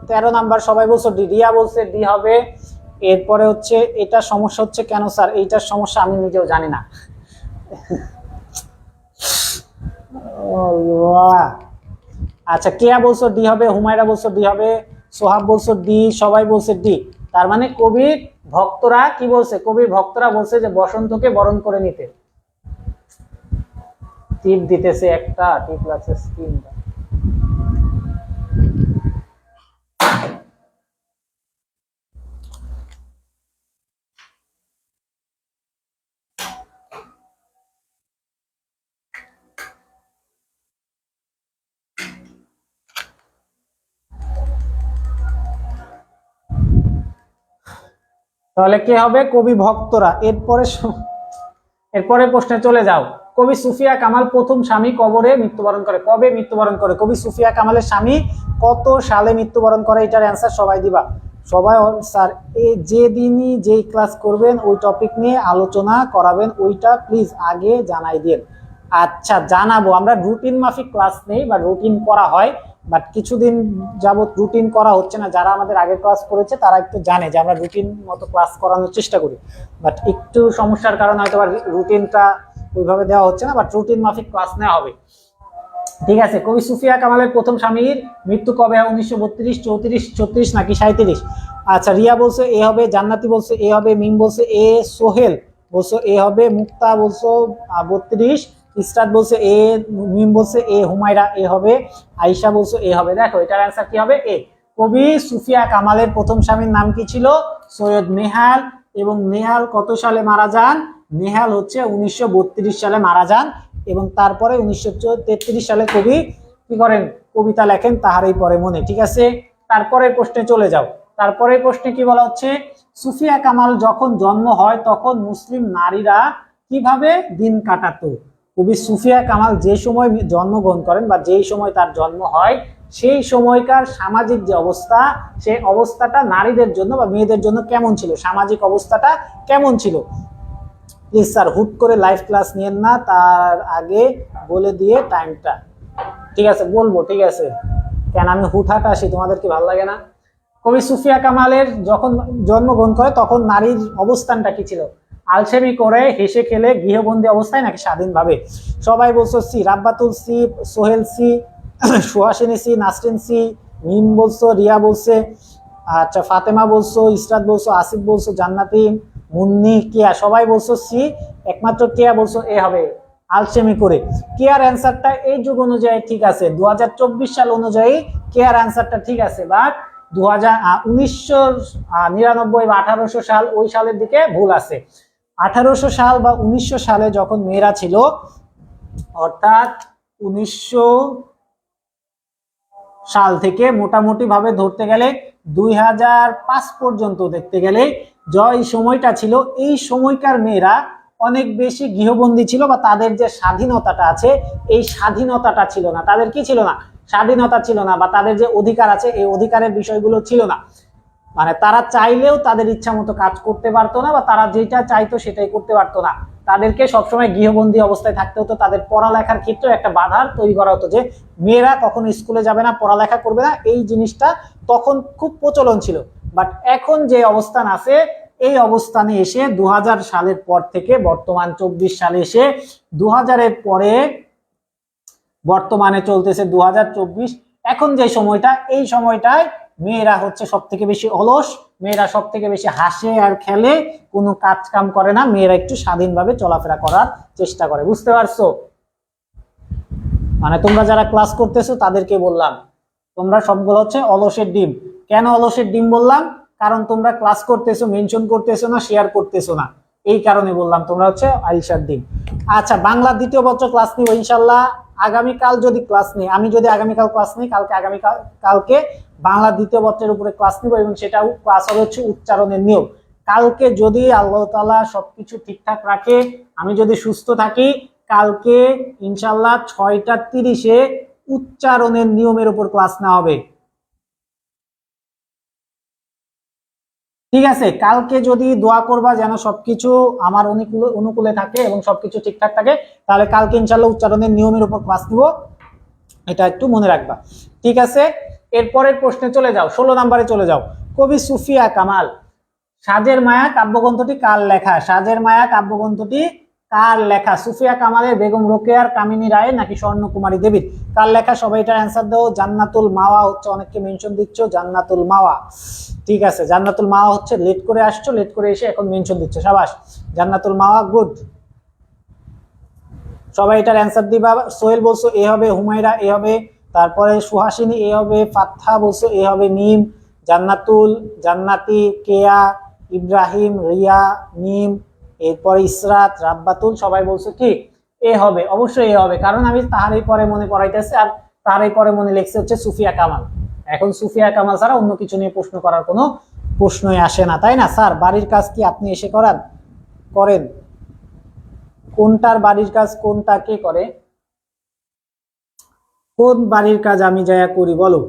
13 নাম্বার সবাই বলছো ডি। রিয়া বলছে ডি হবে। এরপরে হচ্ছে এটা সমস্যা হচ্ছে কেন স্যার? এইটার সমস্যা আমি নিজেও জানি না। আচ্ছা, কেয়া বলছো ডি হবে, হুমায়রা বলছো ডি হবে, সোহাব বলছো ডি, সবাই বলছে ডি। তার মানে কবির ভক্তরা কি বলছে? কবির ভক্তরা বলছে যে বসন্তকে বরণ করে নিতে। টিপ দিতেছে একটা, টিপ লাগছে তিনটা। তাহলে কে হবে? কবি ভক্তরা। এরপরে প্রশ্নে চলে যাও। কবি সুফিয়া কামাল প্রথম স্বামী কবরে মৃত্যুবরণ করে? কবে মৃত্যুবরণ করে? কবি সুফিয়া কামালের স্বামী কত সালে মৃত্যুবরণ করে? এটার অ্যান্সার সবাই দিবা। সবাই স্যার যেদিনই যেই ক্লাস করবেন ওই টপিক নিয়ে আলোচনা করাবেন, ওইটা প্লিজ আগে জানাই দিন। আচ্ছা জানাবো, আমরা রুটিন মাফিক ক্লাস নেই বা রুটিন করা হয়, বাট কিছুদিন যাবত রুটিন করা হচ্ছে না। যারা আমাদের আগে ক্লাস করেছে তারা একটু জানে যে আমরা রুটিন মতো ক্লাস করানোর চেষ্টা করি, বাট একটু সমস্যার কারণে হয়তো রুটিনটা ওইভাবে দেওয়া হচ্ছে না, বাট রুটিন মাফিক ক্লাস নেওয়া হবে। ঠিক আছে, কবি সুফিয়া কামালের প্রথম স্বামীর মৃত্যু কবে? 1932, 34, 36 নাকি 37? আচ্ছা রিয়া বলছে এ হবে, জান্নাতি বলছে এ হবে, মিম বলছে এ, সোহেল বলছো এ হবে, মুক্তা বলছো 32, ইসরাত বলছে এ, মিম বলছে এ, হুমায়রা এ হবে, আয়েশা বলছো এ হবে। দেখো এটার অ্যান্সার কি হবে? এ। কবি সুফিয়া কামালের প্রথম স্বামীর নাম কি ছিল? সৈয়দ নেহাল। এবং নেহাল কত সালে মারা যান? নেহাল হচ্ছে 1932 সালে মারা যান, এবং তারপরে 1933 সালে কবি কি করেন? কবিতা লেখেন তাহারই পরে মনে। ঠিক আছে, তারপরের প্রশ্নে চলে যাও। তারপরের প্রশ্নে কি বলা হচ্ছে? সুফিয়া কামাল যখন জন্ম হয় তখন মুসলিম নারীরা কিভাবে দিন কাটাতো? কবি সুফিয়া কামাল যে সময় জন্মগ্রহণ করেন বা যেই সময় তার জন্ম হয় সেই সময়কার সামাজিক যে অবস্থা, সেই অবস্থাটা নারীদের জন্য বা মেয়েদের জন্য কেমন ছিল, সামাজিক অবস্থাটা কেমন ছিল? প্লিজ স্যার হুট করে লাইভ ক্লাস নিয়েন না, তার আগে বলে দিয়ে টাইমটা। ঠিক আছে বলবো, ঠিক আছে। কেন আমি হুটহাট আসি, তোমাদের কি ভালো লাগে না? কবি সুফিয়া কামালের যখন জন্মগ্রহণ করে তখন নারীর অবস্থানটা কি ছিল? আলসেমি করে, হেসে খেলে, গৃহবন্দী অবস্থায় নাকি স্বাধীনভাবে? সবাই বলছো C, Rabbatul C, Sohel C, Suhasini C, Nasrin C, Mim বলছো, রিয়া বলছে, আচ্ছা ফাতেমা বলছো, ইসরাত বলছো, আসিফ বলছো, জান্নাতি, মুন্নি, কেয়া সবাই বলছো সি, একমাত্র কেয়া বলছো এ হবে, আলসেমি করে। কেয়ার অ্যান্সারটা এই যুগ অনুযায়ী ঠিক আছে, 2024 সাল অনুযায়ী কেয়ার অ্যান্সারটা ঠিক আছে, বাট 1999 বা 1800 সাল ওই সালের দিকে ভুল আছে। 1800 সাল বা 1900 সালে যখন মেয়েরা ছিল, অর্থাৎ 1900 সাল থেকে মোটামুটি ভাবে ধরতে গেলে 2005 পর্যন্ত দেখতে গেলে এই সময়টা ছিল, এই সময়কার মেয়েরা অনেক বেশি গৃহবন্দী ছিল, বা তাদের যে স্বাধীনতাটা আছে এই স্বাধীনতাটা ছিল না। তাদের কি ছিল না? স্বাধীনতা ছিল না, বা তাদের যে অধিকার আছে এই অধিকারের বিষয়গুলো ছিল না। মানে তারা চাইলেও তাদের ইচ্ছা মতো কাজ করতে পারতো না, বা তারা যেটা চাইতো সেটাই করতে পারতো না। তাদেরকে সবসময় গৃহবন্দী অবস্থায় থাকতে হতো। তাদের পড়ালেখার ক্ষেত্রে একটা বাধার তৈরি করা হতো যে মেয়েরা কখনো স্কুলে যাবে না, পড়ালেখা করবে না, এই জিনিসটা তখন খুব প্রচলন ছিল। বাট এখন যে অবস্থান আছে, এই অবস্থানে এসে 2000 সালের পর থেকে বর্তমান 24 সালে এসে 2000-এর পরে বর্তমানে চলতেছে 2024, এখন যে সময়টা, এই সময়টায় মেয়েরা হচ্ছে সব থেকে বেশি অলস, মেয়েরা সব থেকে বেশি হাসে আর খেলে, কোনো কাজ কাম করে না, মেয়েরা একটু স্বাধীনভাবে চলাফেরা করার চেষ্টা করে। বুঝতে পারছো? মানে তোমরা যারা ক্লাস করতেছো তাদেরকে বললাম, তোমরা সবগুলো হচ্ছে অলসের ডিম। কেন অলসের ডিম বললাম? কারণ তোমরা ক্লাস করতেছো, মেনশন করতেছো না, শেয়ার করতেছো না, এই কারণে বললাম তোমরা হচ্ছে আইসার ডিম। আচ্ছা বাংলা দ্বিতীয় পত্র ক্লাস নিব ইনশাল্লাহ আগামীকাল। যদি ক্লাস নেই, আমি যদি আগামীকাল ক্লাস নেই, কালকে বাংলা দ্বিতীয় পত্রের উপরে ক্লাস নিব, এবং সেটাও ক্লাস হবে হচ্ছে উচ্চারণের নিয়ম। কালকে যদি আল্লাহ তাআলা সবকিছু ঠিকঠাক রাখে, আমি যদি সুস্থ থাকি, কালকে ইনশাল্লাহ 6টা 30-এ উচ্চারণের নিয়মের উপর ক্লাস নেওয়া হবে। ঠিক আছে, কালকে যদি দোয়া করবা যেন সবকিছু আমার অনুকূলে থাকে এবং সবকিছু ঠিকঠাক থাকে, তাহলে কালকে ইনশাল্লাহ উচ্চারণের নিয়মের উপর ক্লাস নিব, এটা একটু মনে রাখবা। ঠিক আছে, এরপরের প্রশ্নে চলে যাও, 16 নম্বরে চলে যাও। কবি সুফিয়া কামাল সাজের মায়া কাব্যগ্রন্থটি কার লেখা? সাজের মায়া কাব্যগ্রন্থটি কার লেখা? সুফিয়া কামালের, বেগম রোকেয়ার, কামিনী রায় নাকি স্বর্ণকুমারী দেবীর? কার লেখা? সবাই এটার অ্যান্সার দাও। জান্নাতুল মাওয়া হচ্ছে, অনেককে মেনশন দিচ্ছ জান্নাতুল মাওয়া। ঠিক আছে, জান্নাতুল মাওয়া হচ্ছে, লেট করে আসছো, লেট করে এসে এখন মেনশন দিচ্ছ, সাবাস জান্নাতুল মাওয়া, গুড। সবাই এটার অ্যান্সার দিবা। সোহেল বলছো এ হবে, হুমায়রা এ হবে, তারপরে সুহাসিনী এ হবে, ফাতহা বলছো এ হবে, মিম, জান্নাতুল, জান্নাতি, কেয়া, ইব্রাহিম, রিয়া, মিম, এরপরে ইসরাত, রাব্বাতুল, সবাই বলছো কি এ হবে? অবশ্যই এ হবে, কারণ আমি তাহারই পরে মনে পড়াইতেছি, আর তাহারই পরে মনে লেখছে হচ্ছে সুফিয়া কামাল। এখন সুফিয়া কামাল ছাড়া অন্য কিছু নিয়ে প্রশ্ন করার কোনো প্রশ্নই আসে না, তাই না? স্যার বাড়ির কাজ কি আপনি এসে করেন? কোনটার বাড়ির কাজ, কোনটা কে করে? কোন বাড়ির কাজ আমি যায়া করি বলো?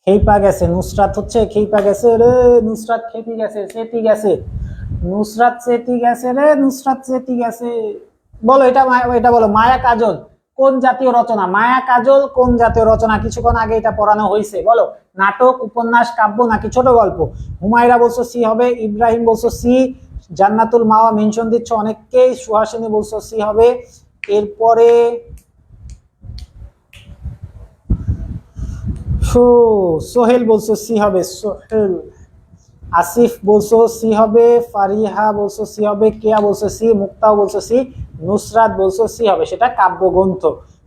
খেইপা গেছে, নুসরাত হচ্ছে খেইপা গেছে রে, নুসরাত খেপি গেছে, সেটি গেছে, নুসরাত সেটি গেছে রে, নুসরাত সেটি গেছে। বলো এটা, এটা বলো, মায়া কাজল কোন জাতীয় রচনা? মায়া কাজল কোন জাতীয় রচনা? কিছুক্ষণ আগে এটা পড়ানো হয়েছে। বলো, নাটক, উপন্যাস, কাব্য নাকি ছোট গল্প? হুমায়রা বলছো সি হবে, ইব্রাহিম বলছো সি, জান্নাতুল মাওয়া মেনশন দিচ্ছ অনেককেই, সুহাসিনী বলছো সি হবে। এরপরে সোহেল বলছো সি হবে, সোহেল। আসিফ বলছো সি হবে, ফারিহা বলছো সি হবে, কেয়া বলছো সি, মুক্তাও বলছো সি, নুসরাত বলছো সি হবে, সেটা কাব্যগ্রন্থ।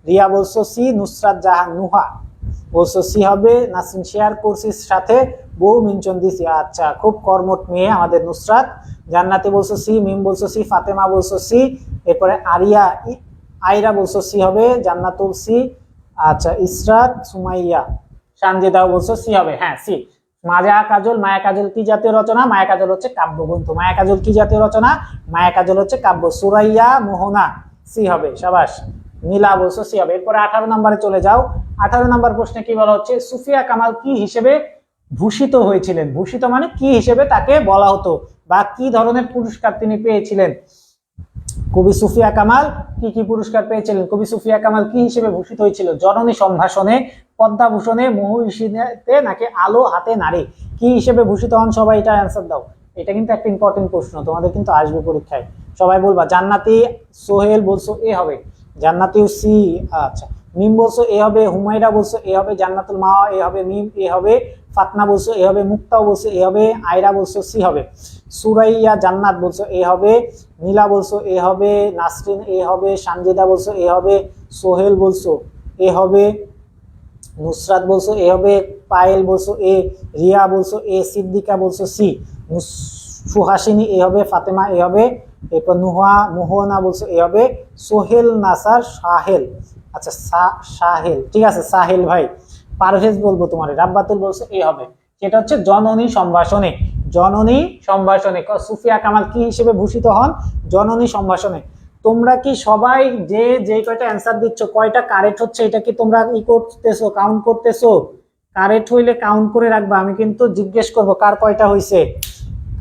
রিয়া বলছো সি, নুসরাত জাহান নুহা বলছো সি হবে। নাসরিন শেয়ার করছিস সাথে, বহু মেনশন দিছি। আচ্ছা, খুব কর্মঠ মেয়ে আমাদের নুসরাত। জান্নাতি বলছো সি, মিম বলছো সি, ফাতেমা বলছো সি। এরপরে আরিয়া, আইরা বলছো সি হবে, জান্নাতুল সি। আচ্ছা, ইসরাত, সুমাইয়া, সানজিদাও বলছো সি হবে। হ্যাঁ, সি। মায়া কাজল, মায়া কাজল কি জাতীয় রচনা? মায়া কাজল হচ্ছে কাব্যগ্রন্থ। মায়া কাজল কি জাতীয় রচনা? মায়া কাজল হচ্ছে কাব্য। সুরাইয়া মোহনা সি হবে, সাবাস। নীলা বলছো সি হবে। এরপরে 18 নম্বরে চলে যাও। 18 নম্বর প্রশ্নে কি বলা হচ্ছে? সুফিয়া কামাল কি হিসেবে ভূষিত হয়েছিলেন? ভূষিত মানে কি হিসেবে তাকে বলা হতো, বা কি ধরনের পুরস্কার তিনি পেয়েছিলেন? কবি সুফিয়া কামাল কি কি পুরস্কার পেয়েছিলেন? কবি সুফিয়া কামাল কি হিসেবে ভূষিত হয়েছিল? জননী সম্ভাষণে, পদ্মাভূষণে, মহিষীতে নাকি আলো হাতে নারী? কি হিসেবে ভূষিত হন? সবাই এটা অ্যান্সার দাও। এটা কিন্তু একটা ইম্পর্টেন্ট প্রশ্ন, তোমাদের কিন্তু আসবে পরীক্ষায়। সবাই বলবা। জান্নাতি সোহেল বলছো এ হবে, জান্নাতিও সি। আচ্ছা, মিম বলছো এ হবে, হুমায়রা বলছো এ হবে, জান্নাতুল মাওয়া এ হবে, মিম এ হবে, ফাতনা বলছো এ হবে, মুক্তাও বলছো এ হবে, আয়রা বলছো সি হবে, সুরাইয়া জান্নাত বলছো এ হবে, নীলা বলছো এ হবে, নাসরিন এ হবে, সানজিদা বলছো এ হবে, সোহেল বলছো এ হবে, নুসরাত বলছো এ হবে, পায়েল বলছো এ, রিয়া বলছো এ, সিদ্দিকা বলছো সি, সুহাসিনী এ হবে, ফাতেমা এ হবে, এরপর নুহা মোহনা বলছো এ হবে, সোহেল নাসার সাহেল। আচ্ছা, সাহেল, ঠিক আছে সাহেল ভাই। পারভেজ বলবো তোমার, রাব্বাতুল বলছো এ হবে, সেটা হচ্ছে জননী সম্ভাষণে। জননী সম্ভাষণে সুফিয়া কামাল কি হিসেবে ভূষিত হন? জননী সম্ভাষণে। তোমরা কি সবাই যে যে কয়টা অ্যান্সার দিচ্ছ, কয়টা কারেক্ট হচ্ছে এটা কি তোমরা ই করতেছো, কাউন্ট করতেছো? কারেক্ট হইলে কাউন্ট করে রাখবা, আমি কিন্তু জিজ্ঞেস করব কার কয়টা হয়েছে,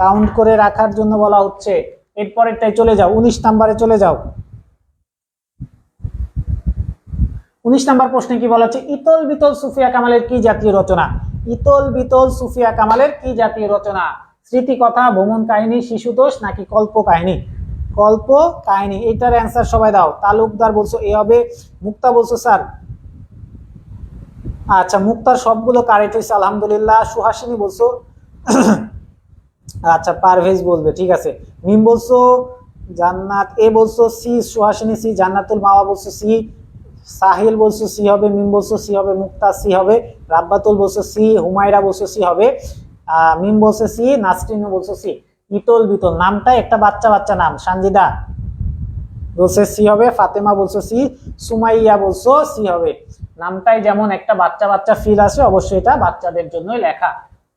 কাউন্ট করে রাখার জন্য বলা হচ্ছে। এরপরেরটাই চলে যাও, 19 নাম্বারে চলে যাও। 19 নাম্বার প্রশ্নে কি বলা হচ্ছে? ইতল বিতল সুফিয়া কামালের কি জাতীয় রচনা? ইতল বিতল সুফিয়া কামালের কি জাতীয় রচনা? স্মৃতিকথা, ভ্রমণ কাহিনী, শিশুতোষ নাকি কল্প কাহিনী? কল্প কাহিনী। এটার অ্যান্সার সবাই দাও। তালুকদার বলছো এ হবে, মুক্তা বলছো স্যার। আচ্ছা, মুক্তার সবগুলো কারেক্ট হয়েছে আলহামদুলিল্লাহ। সুহাসিনী বলছো আচ্ছা, পারভেজ বলবে, ঠিক আছে। মিম বলছো জান্নাত এ বলছো সি, সুহাসিনী সি, জান্নাতুল মাওয়া বলছো সি, সাহিল বলছো সি হবে, মিম বলছো সি হবে, মুক্তা সি হবে, রাব্বাতুল বলছো সি, হুমায়রা বলছো সি হবে, মিম বলছো সি, নাসরিন বলছো সি। ইতল বিতল নামটা একটা বাচ্চা বাচ্চা নাম, সানজিদা বলছে সি হবে, ফাতেমা বলছো সি, সুমাইয়া বলছো সি হবে। নামটাই যেমন একটা বাচ্চা বাচ্চা ফিল আছে, অবশ্যই এটা বাচ্চাদের জন্যই লেখা।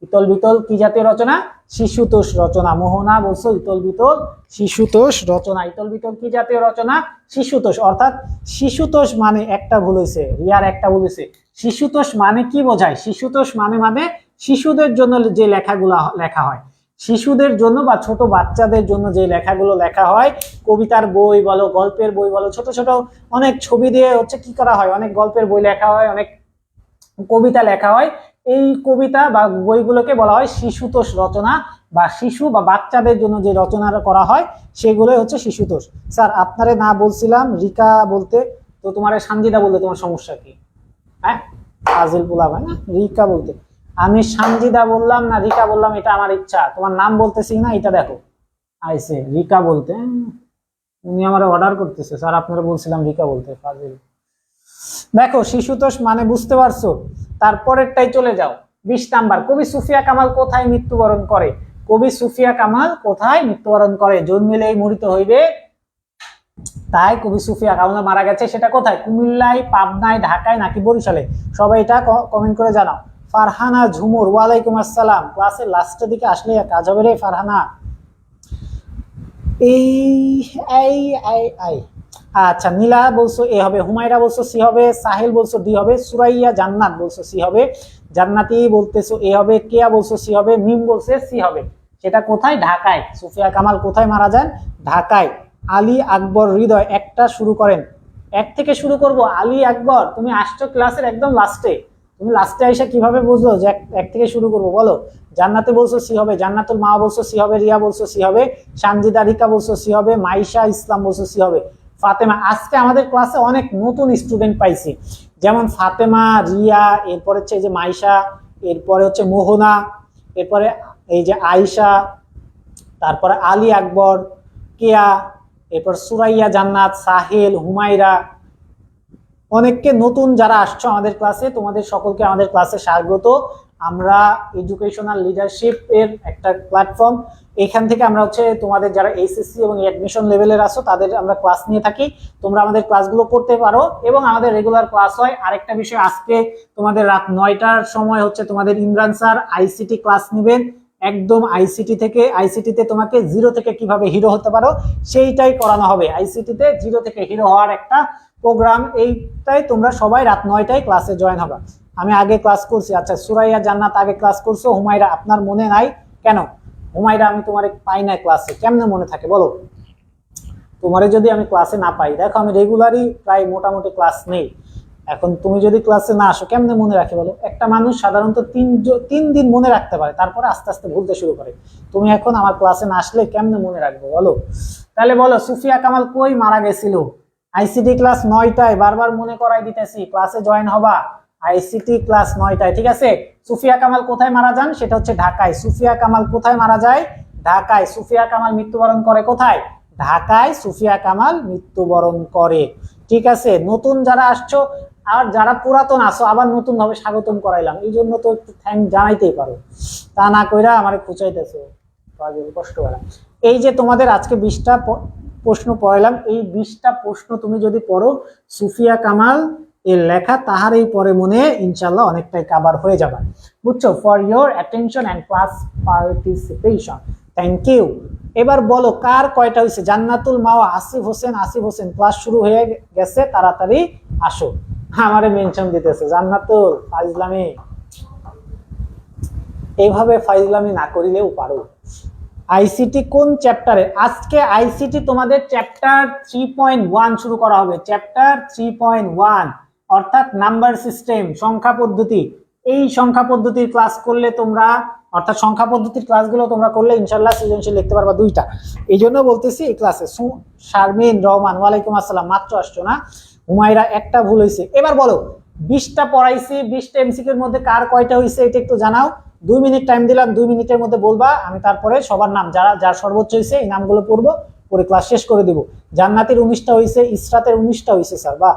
ইতল বিতল কি জাতীয় রচনা? শিশুতোষ রচনা। মোহনা বলছো ইতল বিতল শিশুতোষ রচনা। ইতল বিতল কি জাতীয় রচনা? শিশুতোষ। অর্থাৎ শিশুতোষ মানে একটা ভুল হয়েছে, রিয়ার একটা ভুল হয়েছে। শিশুতোষ মানে কি বোঝায়? শিশুতোষ মানে শিশুদের জন্য যে লেখাগুলো লেখা হয়, শিশুদের জন্য বা ছোট বাচ্চাদের জন্য যে লেখাগুলো লেখা হয়, কবিতার বই বলো, গল্পের বই বলো, ছোট ছোট অনেক ছবি দিয়ে হচ্ছে কি করা হয়, অনেক গল্পের বই লেখা হয়, অনেক কবিতা লেখা হয়। এই কবিতা বা বইগুলোকে বলা হয় শিশুতোষ রচনা, বা শিশু বা বাচ্চাদের জন্য যে রচনা করা হয় সেগুলোই হচ্ছে শিশুতোষ। স্যার আপনারে না বলছিলাম রিকা বলতে, তো তোমার সানজিদা বলতে তোমার সমস্যা কি? হ্যাঁ, ফাজিল পোলা ভাই না, রিকা বলতে। আমি সানজিদা বললাম না রিকা বললাম, এটা আমার ইচ্ছা। তোমার নাম বলতেছি না, এটা দেখো আইসে রিকা বলতে। উনি আমার অর্ডার করতেছে, স্যার আপনারা বলছিলাম রিকা বলতে, ফাজিল। দেখো শিশুতোষ মানে বুঝতে পারছো। তারপরেরটাই চলে যাও, 20 নাম্বার। কবি সুফিয়া কামাল কোথায় মৃত্যুবরণ করে? কবি সুফিয়া কামাল কোথায় মৃত্যুবরণ করে? জন্মিলেই মরিতে হইবে, তাই কবি সুফিয়া কামাল মারা গেছে, সেটা কোথায়? কুমিল্লায়, পাবনায়, ঢাকায় নাকি বরিশালে? সবাই এটা কমেন্ট করে জানাও। ফারহানা ঝুমুর, ওয়ালাইকুম আসসালাম। ক্লাসের লাস্টের দিকে আসলে কাজ হবে রে ফারহানা। এই এই এই এই আচ্ছা, নীলা বলছো এ হবে, হুমায়রা বলছো সি হবে, সাহেল বলছো ডি হবে, সুরাইয়া জান্নাত বলছো সি হবে, জান্নাতি বলতেছো এ হবে, কেয়া বলছো সি হবে, মিম বলছে সি হবে। সেটা কোথায়? ঢাকায়। সুফিয়া কামাল কোথায় মারা যান? ঢাকায়। আলী আকবর হৃদয়, একটা শুরু করেন। এক থেকে শুরু করব। আলী আকবর, তুমি আসছো ক্লাসের একদম লাস্টে, তুমি লাস্টে আইসা কিভাবে বুঝলো যে এক থেকে শুরু করব বলো? জান্নাতে বলছো সি হবে, জান্নাতুল মা বলছো সি হবে, রিয়া বলছো সি হবে, সানজিদা রিকা বলছো সি হবে, মাইশা ইসলাম বলছো সি হবে, ফাতেমা। আজকে আমাদের ক্লাসে অনেক নতুন স্টুডেন্ট পাইছি, যেমন ফাতেমা, রিয়া, এরপরে হচ্ছে এই যে মাইশা, এরপরে হচ্ছে মোহনা, এরপরে এই যে আয়েশা, তারপরে আলী আকবর, কেয়া, এরপর সুরাইয়া জান্নাত, সাহেল, হুমায়রা। অনেককে নতুন যারা আসছো আমাদের ক্লাসে, তোমাদের সকলকে আমাদের ক্লাসে স্বাগত। আমরা এডুকেশনাল লিডারশিপ এর একটা প্ল্যাটফর্ম। এখান থেকে আমরা হচ্ছে তোমাদের যারা এইচএসসি এবং অ্যাডমিশন লেভেলের আছো তাদের আমরা ক্লাস নিয়ে থাকি। তোমরা আমাদের ক্লাসগুলো করতে পারো এবং আমাদের রেগুলার ক্লাস হয়। আরেকটা বিষয়, আজকে তোমাদের রাত 9টার সময় হচ্ছে তোমাদের ইমরান স্যার আইসিটি ক্লাস নেবেন। একদম আইসিটি থেকে, আইসিটিতে তোমাকে জিরো থেকে কিভাবে হিরো হতে পারো সেইটাই করানো হবে। আইসিটিতে জিরো থেকে হিরো হওয়ার একটা প্রোগ্রাম, এইটাই তোমরা সবাই রাত 9টায় ক্লাসে জয়েন হবে। আমি আগে ক্লাস করছি। আচ্ছা, সুরাইয়া জান্নাত আগে ক্লাস করছো, হুমায়রা আপনার মনে নাই কেন? হুমায়রা আমি তোমার পাই না ক্লাসে, কেমনে মনে থাকে বলো? তোমারে যদি আমি ক্লাসে না পাই, দেখো আমি রেগুলারই প্রায় মোটামুটি ক্লাস নেই। এখন তুমি যদি ক্লাসে না আসো কেমনে মনে রাখে বলো? একটা মানুষ সাধারণত 3 দিন মনে রাখতে পারে, তারপরে আস্তে আস্তে ভুলতে শুরু করে। তুমি এখন আমার ক্লাসে না আসলে কেমনে মনে রাখবো বলো? তাহলে বলো, সুফিয়া কামাল কই মারা গেছিল? আইসিটি ক্লাস 9টায়, বারবার মনে করাই দিতেছি, ক্লাসে জয়েন হবা। আইসিটি ক্লাস 9টায়, ঠিক আছে? সুফিয়া কামাল কোথায় মারা যান? সেটা হচ্ছে ঢাকায়। সুফিয়া কামাল কোথায় মারা যায়? ঢাকায়। সুফিয়া কামাল মৃত্যুবরণ করে কোথায়? ঢাকায় সুফিয়া কামাল মৃত্যুবরণ করে। ঠিক আছে, নতুন যারা আসছো আর যারা পুরাতন আসো আবার নতুন ভাবে স্বাগতম করাইলাম, এই জন্য তো একটু থ্যাংক জানাইতেই পারো, তা না কইরা আমার খুঁচাইতেছো, কষ্ট করে। এই যে তোমাদের আজকে 20টা প্রশ্ন পড়াইলাম, এই 20টা প্রশ্ন তুমি যদি পড়ো, সুফিয়া কামাল এর লেখা তাহার এই পরে মনে ইনশাল্লাহ অনেকটাই কভার হয়ে যাবে। বুঝছো? For your attention and class participation, thank you. এবার বলো কার কয়টা হয়েছে? জান্নাতুল মাওয়া, আসিফ হোসেন, আসিফ হোসেন ক্লাস শুরু হয়ে গেছে, তাড়াতাড়ি আসো। আমারে মেনশন দিতেছে জান্নাতুল, ফাইজলামি, এইভাবে ফাইজলামি না করিলেও পারো। আইসিটি কোন চ্যাপ্টারে? আজকে আইসিটি তোমাদের চ্যাপ্টার 3.1 শুরু করা হবে। চ্যাপ্টার 3.1 অর্থাৎ নাম্বার সিস্টেম, সংখ্যা পদ্ধতি। এই সংখ্যা পদ্ধতির ক্লাস করলে তোমরা, অর্থাৎ সংখ্যা পদ্ধতির ক্লাসগুলো তোমরা করলে ইনশাল্লাহ সৃজনশীল লিখতে পারবা 2টা। এই জন্য বলতেছি এই ক্লাসে। শারমিন রহমান, ওয়ালাইকুম আসসালাম, মাত্র আসছো না? হুমায়রা একটা ভুল হয়েছে। এবার বলো, 20টা পড়াইছি, 20টা এমসিকিউর মধ্যে কার কয়টা হয়েছে এটা একটু জানাও। 2 মিনিট টাইম দিলাম, 2 মিনিটের মধ্যে বলবা। আমি তারপরে সবার নাম, যার সর্বোচ্চ হয়েছে এই নামগুলো পড়বো, পরে ক্লাস শেষ করে দিব। জান্নাতের 19টা হয়েছে, ইসরাতের 19টা হয়েছে স্যার, বাহ।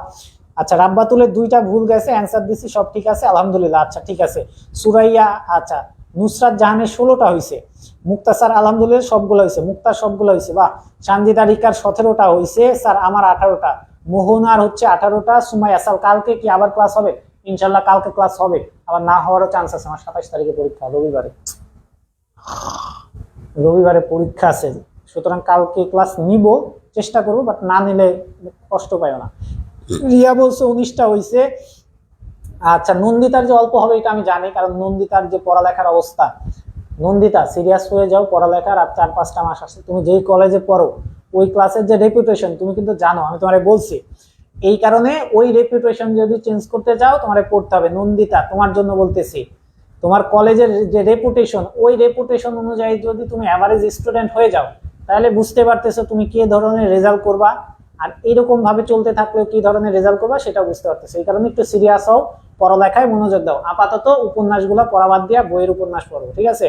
আচ্ছা, রাব্বাতুলের 2টা ভুল গেছে, অ্যান্সার দিছি, সব ঠিক আছে আলহামদুলিল্লাহ। আচ্ছা ঠিক আছে। সুরাইয়া, আচ্ছা নুসরাত জাহানের 16টা হয়েছে, মুক্তাসার আলহামদুলিল্লাহ সবগুলো হয়েছে, মুক্তার সবগুলো হয়েছে, বাহ। সানজিদা রিকার 17টা হয়েছে স্যার, আমার 18টা, মোহনার হচ্ছে 18টা, সুমাইয়া স্যার কালকে কি আবার ক্লাস হবে? ইনশাল্লাহ কালকে ক্লাস হবে, আবার না হওয়ারও চান্স আছে। আমার 27 তারিখে পরীক্ষা, রবিবারে পরীক্ষা আছে, সুতরাং কালকে ক্লাস নিব, চেষ্টা করবো, বাট না নিলে কষ্ট পাইও না। রিয়া বলছে 19টা হয়েছে। আচ্ছা, নন্দিতার যে অল্প হবে এটা আমি জানি, কারণ নন্দিতার যে পড়ালেখার অবস্থা। নন্দিতা সিরিয়াস হয়ে যাও, পড়ালেখার আর 4-5টা মাস আছে। তুমি যেই কলেজে পড়ো ওই ক্লাসের যে রেপুটেশন তুমি কিন্তু জানো, আমি তোমারে বলছি। এই কারণে ওই রেপুটেশন যদি চেঞ্জ করতে চাও তোমারে পড়তে হবে। নন্দিতা, তোমার জন্য বলতেছি, তোমার কলেজের যে রেপুটেশন, ওই রেপুটেশন অনুযায়ী যদি তুমি অ্যাভারেজ স্টুডেন্ট হয়ে যাও, তাহলে বুঝতে পারতেছো তুমি কি ধরনের রেজাল্ট করবা, আর এরকম ভাবে চলতে থাকলেও কি ধরনের রেজাল্ট করবা সেটা বুঝতে পারতেছো। এই কারণে একটু সিরিয়াস হও, পড়ালেখায় মনোযোগ দাও। আপাতত উপন্যাসগুলো পড়া বাদ দিয়া বইয়ের উপন্যাস পড়ো, ঠিক আছে?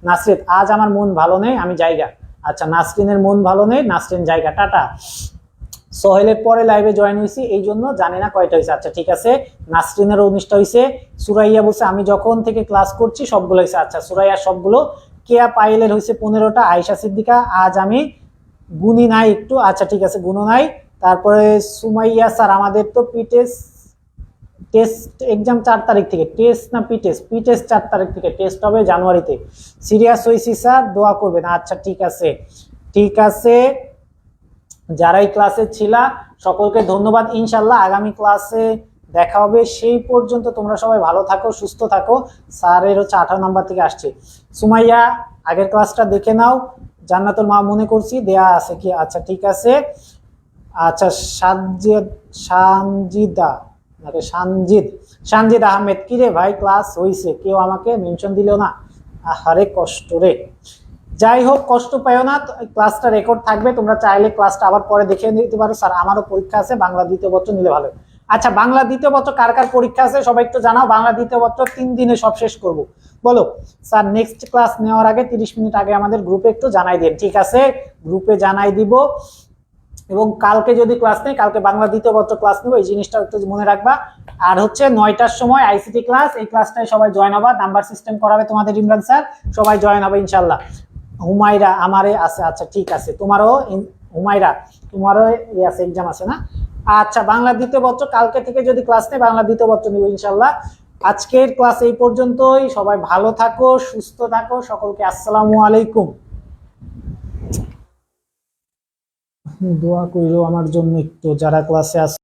নাসরিন, আজ আমার মন ভালো নেই, আমি জায়গা। আচ্ছা, নাসরিনের মন ভালো নেই, নাসরিন জায়গা, টাটা। সোহেলের পরে লাইভে জয়েন হয়েছি, এই জন্য জানি না কয়টা হয়েছে। আচ্ছা ঠিক আছে, নাসরিনের 19টা হয়েছে। সুরাইয়া বলছে আমি যখন থেকে ক্লাস করছি সবগুলো হয়েছে। আচ্ছা, সুরাইয়া সবগুলো। কেয়া পাইলের হয়েছে 15টা। আয়েশা সিদ্দিকা, আজ আমি গুনি নাই একটু। আচ্ছা ঠিক আছে, গুনো নাই। তারপরে সুমাইয়া স্যার, আমাদের তো টেস্ট এক্সাম 4 তারিখ থেকে, টেস্ট না পিটেস্ট 4 তারিখ থেকে, টেস্ট হবে জানুয়ারিতে। সিরিয়াস হয়েছি স্যার, দোয়া করবেন। আচ্ছা ঠিক আছে, ঠিক আছে। যারাই ক্লাসে ছিলা সকলকে ধন্যবাদ। ইনশাল্লাহ আগামী ক্লাসে দেখা হবে সেই পর্যন্ত তোমরা সবাই ভালো থাকো, সুস্থ থাকো। স্যারের হচ্ছে 18 নাম্বার থেকে আসছে। সুমাইয়া আগের ক্লাসটা দেখে নাও, জান্নাতুল মা মনে করছি দেয়া আছে কি? আচ্ছা ঠিক আছে। আচ্ছা সানজিদা নাকি সানজিদ আহমেদ, কি রে ভাই ক্লাস হইছে, কেউ আমাকে মেনশন দিল না, আরে কষ্ট রে। যাই হোক কষ্ট পাইও না, ক্লাসটা রেকর্ড থাকবে, তোমরা চাইলে ক্লাসটা আবার পরে দেখে নিতে পারো। স্যার আমারও পরীক্ষা আছে, বাংলা দ্বিতীয় পত্র নিলে ভালো। আচ্ছা বাংলা দ্বিতীয় পত্র কার কার পরীক্ষা আছে সবাই একটু জানাও। বাংলা দ্বিতীয় পত্র 3 দিনে সব শেষ করব, বলো। স্যার নেক্সট ক্লাস নেওয়ার আগে 30 মিনিট আগে আমাদের গ্রুপে একটু জানাই দিন, ঠিক আছে? গ্রুপে জানাই দিব। এবং কালকে যদি ক্লাস নেই, কালকে বাংলা দ্বিতীয় পত্র ক্লাস নেব, এই জিনিসটা একটু মনে রাখবা। আর হচ্ছে 9টার সময় আইসিটি ক্লাস, এই ক্লাসটায় সবাই জয়েন হবা, নাম্বার সিস্টেম করাবে তোমাদের ইমরান স্যার, সবাই জয়েন হবে ইনশাল্লাহ। হুমায়রা আমারে আছে, আচ্ছা ঠিক আছে, তোমারও হুমায়রা তোমারও আছে, এক্সাম আছে না? আচ্ছা বাংলা দ্বিতীয় পত্র কালকে থেকে যদি ক্লাস নেই, বাংলা দ্বিতীয় পত্র নিব ইনশাল্লাহ। আজকের ক্লাস এই পর্যন্তই, সবাই ভালো থাকো, সুস্থ থাকো, সকলকে আসসালামু আলাইকুম। দোয়া কইরো আমার জন্য একটু, যারা ক্লাসে আছে।